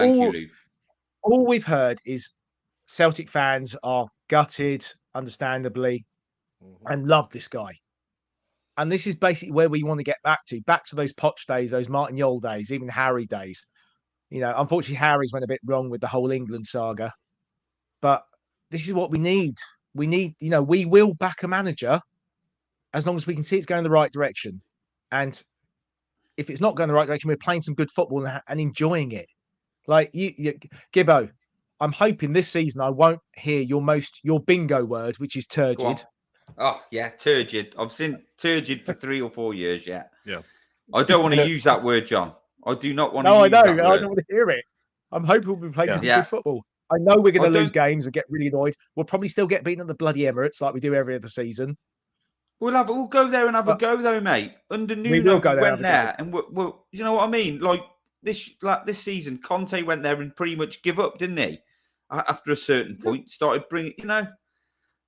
we've heard is Celtic fans are gutted, understandably, and love this guy. And this is basically where we want to get back to those Poch days, those Martin Yole days, even Harry days. Unfortunately, Harry's went a bit wrong with the whole England saga. But this is what we need. We need, we will back a manager as long as we can see it's going in the right direction. And if it's not going in the right direction, we're playing some good football and enjoying it. Like Gibbo, I'm hoping this season I won't hear your bingo word, which is turgid. Oh, yeah, turgid. I've seen turgid for 3 or 4 years, yeah. Yeah. I don't want to use that word, John. I do not want to use that word. I don't want to hear it. I'm hoping we'll be playing some good football. I know we're going to lose games and get really annoyed. We'll probably still get beaten at the bloody Emirates like we do every other season. We'll go there and have a go, though, mate. Under Nuno, we went there and we'll, you know what I mean? Like this season, Conte went there and pretty much give up, didn't he? after a certain point, started bringing,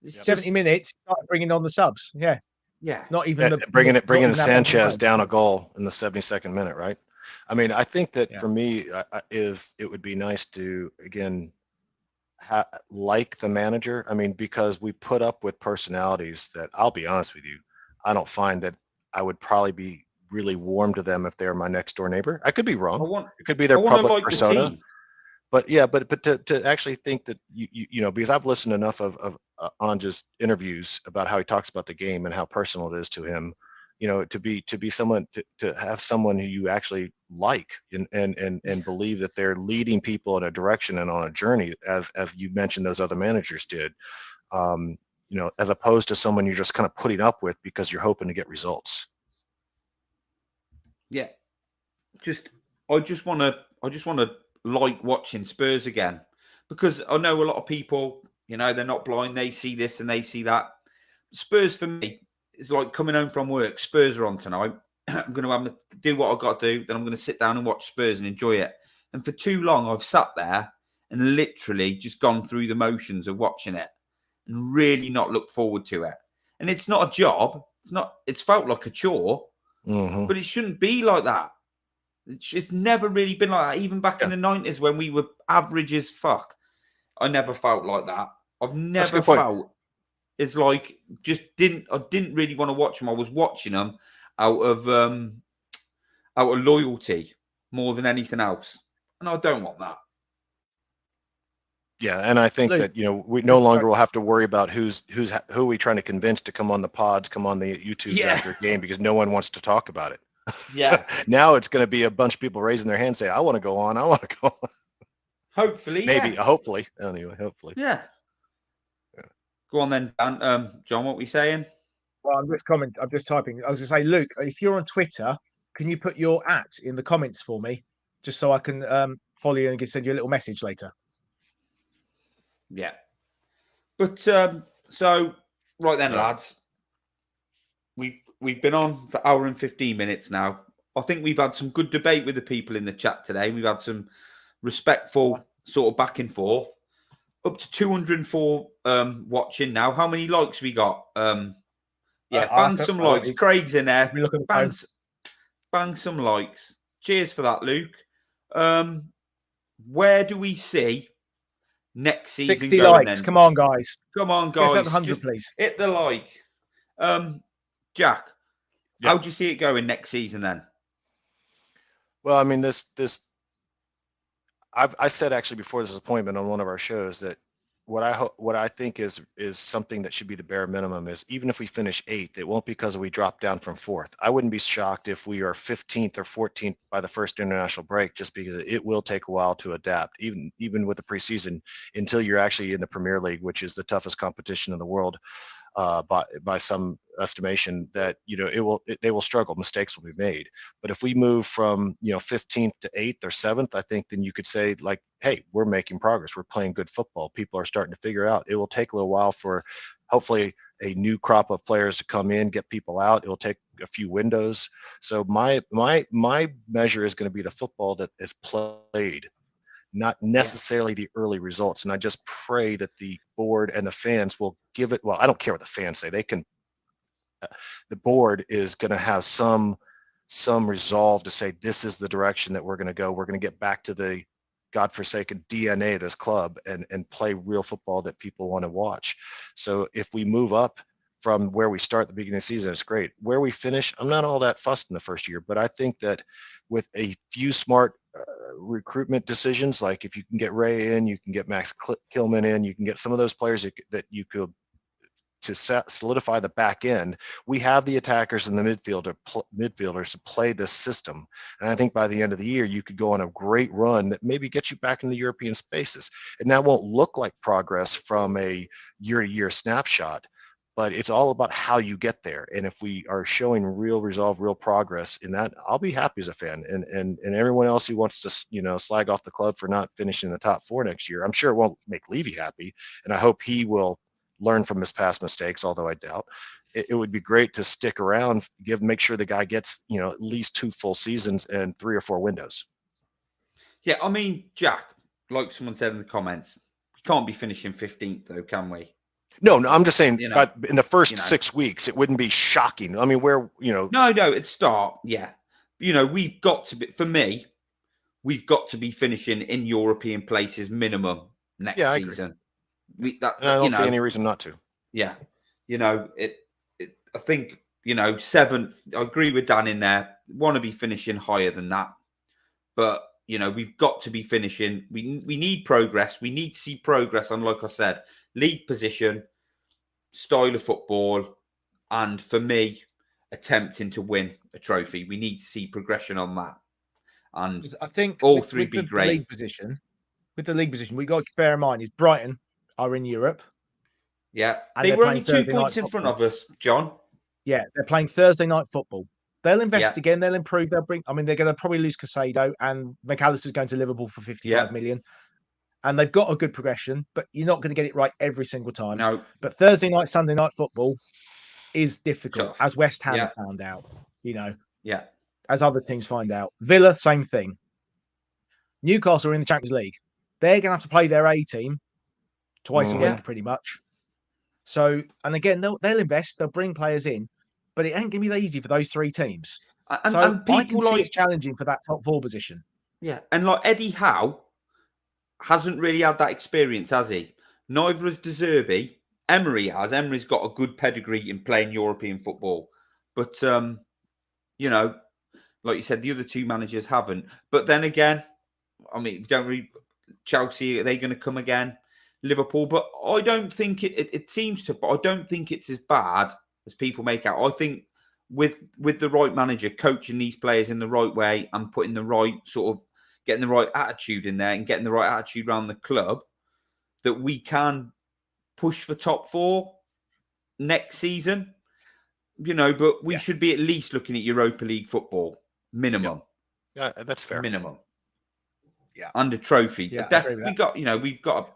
it's 70 just, minutes, started bringing on the subs. Yeah. yeah. Not even bringing not even that long Sanchez time. down a goal in the 72nd minute, right? I mean, I think that Yeah. for me, it would be nice to again like the manager. I mean, because we put up with personalities that, I'll be honest with you, I don't find that I would probably be really warm to them if they're my next door neighbor. I could be wrong. It could be their want to public like persona. the team. But yeah, but to actually think that because I've listened enough of Ange's interviews about how he talks about the game and how personal it is to him, to be someone to have someone who you actually like and believe that they're leading people in a direction and on a journey, as you mentioned those other managers did, as opposed to someone you're just kind of putting up with because you're hoping to get results. Yeah, I just want to like watching Spurs again, because I know a lot of people, they're not blind. They see this and they see that. Spurs for me is like coming home from work. Spurs are on tonight. I'm going to do what I've got to do. Then I'm going to sit down and watch Spurs and enjoy it. And for too long, I've sat there and literally just gone through the motions of watching it and really not looked forward to it. And it's not a job. It's felt like a chore, but it shouldn't be like that. It's never really been like that. Even back in the 90s when we were average as fuck, I never felt like that. I've never felt it's like I didn't really want to watch them. I was watching them out of loyalty more than anything else, and I don't want that. Yeah, and I think that we no longer will have to worry about who are we trying to convince to come on the pods, come on the YouTubes after a game, because no one wants to talk about it. Yeah. Now it's going to be a bunch of people raising their hands, say, "I want to go on. I want to go on." Hopefully, maybe, hopefully, anyway, hopefully. Yeah. Go on then, Dan. John, what were you saying? Well, I'm just typing. I was going to say, Luke, if you're on Twitter, can you put your @ in the comments for me, just so I can follow you and send you a little message later? Yeah. But so right then, lads, we've been on for 1 hour and 15 minutes now. I think we've had some good debate with the people in the chat today. We've had some respectful sort of back and forth. Up to 204 watching now. How many likes we got? Bang some likes. Craig's in there. Bang some likes. Cheers for that, Luke. Where do we see next season 60 going likes. then? Come on, guys. Come on, guys. Get us 100, please. Hit the like. Jack, how do you see it going next season then? Well, I mean, I said actually before this appointment on one of our shows that what I think is something that should be the bare minimum is, even if we finish 8th, it won't be because we drop down from 4th. I wouldn't be shocked if we are 15th or 14th by the first international break, just because it will take a while to adapt, even with the preseason, until you're actually in the Premier League, which is the toughest competition in the world. By some estimation, that they will struggle. Mistakes will be made. But if we move from 15th to 8th or 7th, I think then you could say, like, hey, we're making progress. We're playing good football. People are starting to figure out. It will take a little while for hopefully a new crop of players to come in, get people out. It will take a few windows. So my measure is going to be the football that is played, not necessarily the early results. And I just pray that the board and the fans will give it. Well, I don't care what the fans say. They can. The board is going to have some resolve to say, this is the direction that we're going to go. We're going to get back to the godforsaken DNA of this club and play real football that people want to watch. So if we move up from where we start at the beginning of the season, it's great. Where we finish, I'm not all that fussed in the first year, but I think that with a few smart recruitment decisions, like if you can get Ray in, you can get Max Kilman in, you can get some of those players that you could to solidify the back end. We have the attackers and the midfielders to play this system. And I think by the end of the year, you could go on a great run that maybe gets you back in the European spaces. And that won't look like progress from a year-to-year snapshot, but it's all about how you get there. And if we are showing real resolve, real progress in that, I'll be happy as a fan. And everyone else who wants to, slag off the club for not finishing in the top 4 next year, I'm sure it won't make Levy happy. And I hope he will learn from his past mistakes, although I doubt. It would be great to stick around, make sure the guy gets, at least 2 full seasons and 3 or 4 windows. Yeah, I mean, Jack, like someone said in the comments, can't be finishing 15th though, can we? No, I'm just saying, You know, but in the first you know. 6 weeks, it wouldn't be shocking. I mean, No, it'd start, yeah. We've got to be, for me, we've got to be finishing in European places minimum next I season. and I don't see any reason not to. Yeah. I think, 7th, I agree with Dan in there, want to be finishing higher than that. But, we've got to be finishing. We need progress. We need to see progress on, like I said, league position, style of football, and for me, attempting to win a trophy. We need to see progression on that. And I think all three be the great. With the league position, we got to bear in mind is Brighton are in Europe. Yeah, and they they're were only playing 2 Thursday points night in front football. of us, John. Yeah, they're playing Thursday night football. They'll invest again. They'll improve. They're going to probably lose Casado, and McAllister's going to Liverpool for 55 million. And they've got a good progression, but you're not going to get it right every single time. No. But Thursday night, Sunday night football is difficult, Tough. as West Ham have found out. Yeah. As other teams find out. Villa, same thing. Newcastle are in the Champions League. They're going to have to play their A team twice a week, pretty much. So, and again, they'll invest, they'll bring players in, but it ain't going to be that easy for those 3 teams. And I can see it's challenging for that top 4 position. Yeah, and like Eddie Howe hasn't really had that experience, has he? Neither has De Zerbi. Emery has. Emery's got a good pedigree in playing European football. But, like you said, the other 2 managers haven't. But then again, Chelsea, are they going to come again? Liverpool, but I don't think it seems to, but I don't think it's as bad as people make out. I think with the right manager coaching these players in the right way and putting the right getting the right attitude in there and getting the right attitude around the club, that we can push for top 4 next season. But we should be at least looking at Europa League football minimum. Yeah, that's fair. Minimum. Yeah. And a trophy. Yeah, We've got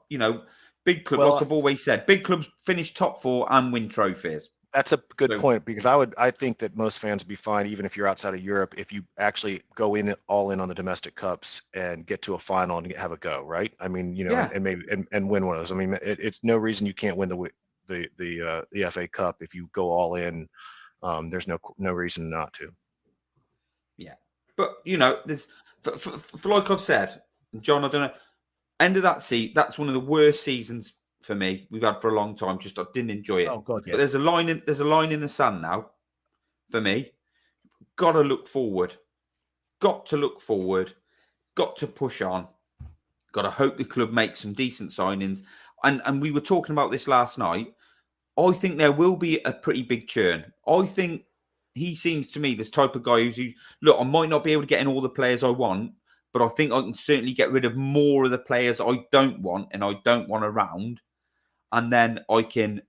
big clubs, Well, like I've always said, big clubs finish top 4 and win trophies. That's a good point, because I think that most fans would be fine, even if you're outside of Europe, if you actually go all in on the domestic cups and get to a final and have a go, right? I mean, and maybe and win one of those. I mean, it's no reason you can't win the FA Cup if you go all in. There's no reason not to. Yeah, but there's for like I've said, John, I don't know. End of that season, that's one of the worst seasons for me we've had for a long time. Just I didn't enjoy it. Oh God, yeah. But there's a line in the sand now for me. Got to look forward. Got to look forward. Got to push on. Got to hope the club makes some decent signings. And we were talking about this last night. I think there will be a pretty big churn. I think he seems to me this type of guy who, look, I might not be able to get in all the players I want, but I think I can certainly get rid of more of the players I don't want and I don't want around. And then I can,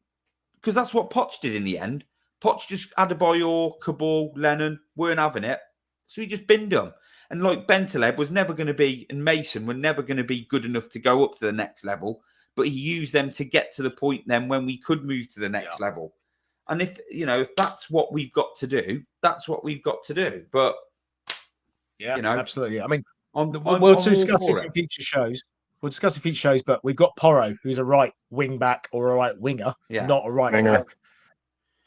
because that's what Poch did in the end. Poch just Adebayor, Cabal, Lennon weren't having it. So he just binned them. And like Bentaleb was never going to be, and Mason were never going to be good enough to go up to the next level. But he used them to get to the point then when we could move to the next level. And if that's what we've got to do, that's what we've got to do. But, absolutely. I mean, we'll we'll discuss this in future shows. But we've got Porro, who's a right wing back or a right winger, not a right back.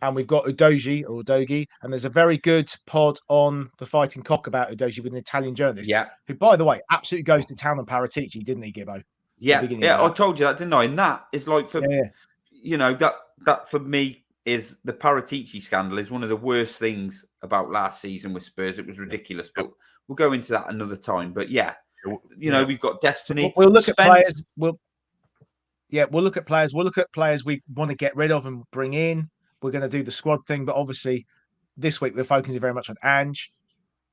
And we've got Udogi, and there's a very good pod on the Fighting Cock about Udogi with an Italian journalist, who, by the way, absolutely goes to town on Paratici, didn't he, Gibbo? Yeah, I told you that, didn't I? And that is like for that for me is the Paratici scandal is one of the worst things about last season with Spurs. It was ridiculous, but we'll go into that another time. But we've got Destiny. We'll look at players. We'll look at players. We'll look at players we want to get rid of and bring in. We're going to do the squad thing, but obviously this week we're focusing very much on Ange.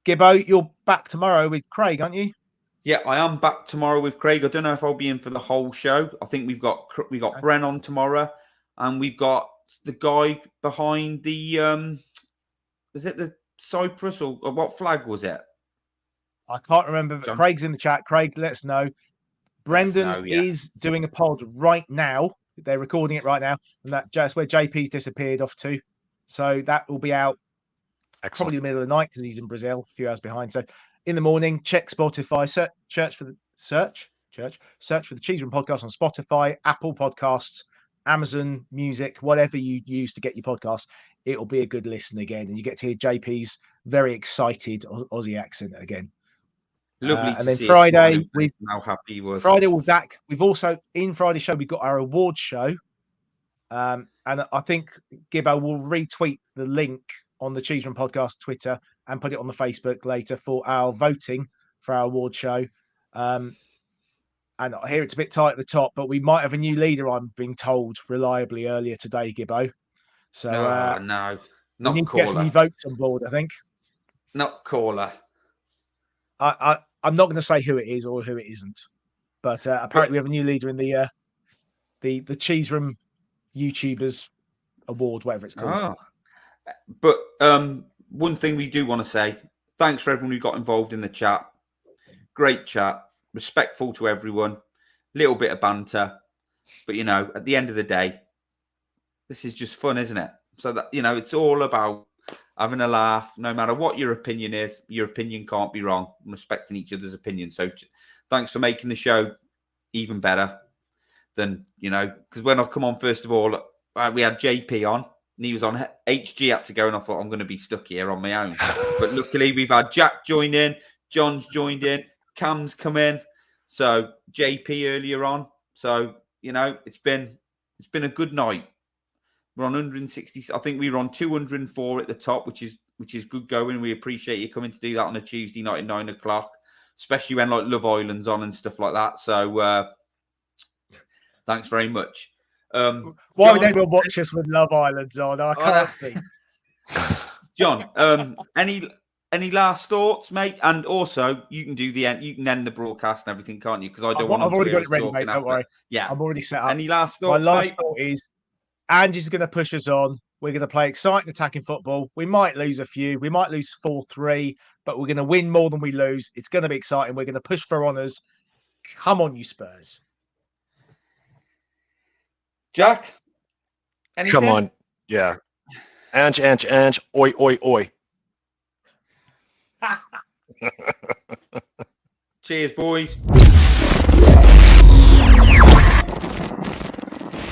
Gibbo, you're back tomorrow with Craig, aren't you? Yeah, I am back tomorrow with Craig. I don't know if I'll be in for the whole show. I think we got Bren on tomorrow, and we've got the guy behind the was it the Cyprus or what flag was it? I can't remember, but Craig's in the chat. Craig, let us know. Brendan is doing a pod right now. They're recording it right now, and that's where JP's disappeared off to. So that will be out probably the middle of the night because he's in Brazil, a few hours behind. So in the morning, check Spotify, search Church. Search for the Cheese Room Podcast on Spotify, Apple Podcasts, Amazon Music, whatever you use to get your podcasts. It'll be a good listen again, and you get to hear JP's very excited Aussie accent again. Lovely to and then see Friday, how happy he was. Friday we're back. We've also in Friday's show we've got our awards show, and I think Gibbo will retweet the link on the Cheese Room Podcast Twitter and put it on the Facebook later for our voting for our award show. And I hear it's a bit tight at the top, but we might have a new leader, I'm being told reliably earlier today, Gibbo. So no, we not need to get some new caller. votes on board, I think. Not caller. I'm not going to say who it is or who it isn't, but apparently we have a new leader in the Cheese Room YouTubers Award, whatever it's called. But one thing we do want to say, thanks for everyone who got involved in the chat. Great chat, respectful to everyone, little bit of banter, but at the end of the day, this is just fun, isn't it? So that it's all about having a laugh. No matter what your opinion is, your opinion can't be wrong. And respecting each other's opinion. So thanks for making the show even better than because when I come on, first of all, we had JP on. And he was on HG, had to go, and I thought I'm going to be stuck here on my own. But luckily, we've had Jack join in, John's joined in, Cam's come in, so JP earlier on. So it's been a good night. We're on 160. I think we were on 204 at the top, which is good going. We appreciate you coming to do that on a Tuesday night at 9 o'clock, especially when like Love Island's on and stuff like that. So thanks very much. Why John, would anyone watch us with Love Island's on? I can't think. John, any last thoughts, mate? And also, you can do the end. You can end the broadcast and everything, can't you? Because I don't want. I've already got it ready, talking mate. Don't worry. Yeah, I'm already set up. Any last thoughts? My last mate? thought is Ange is going to push us on. We're going to play exciting attacking football. We might lose a few. We might lose 4-3, but we're going to win more than we lose. It's going to be exciting. We're going to push for honours. Come on, you Spurs. Jack? Anything? Come on. Yeah. Ange. Oi, oi, oi. Cheers, boys.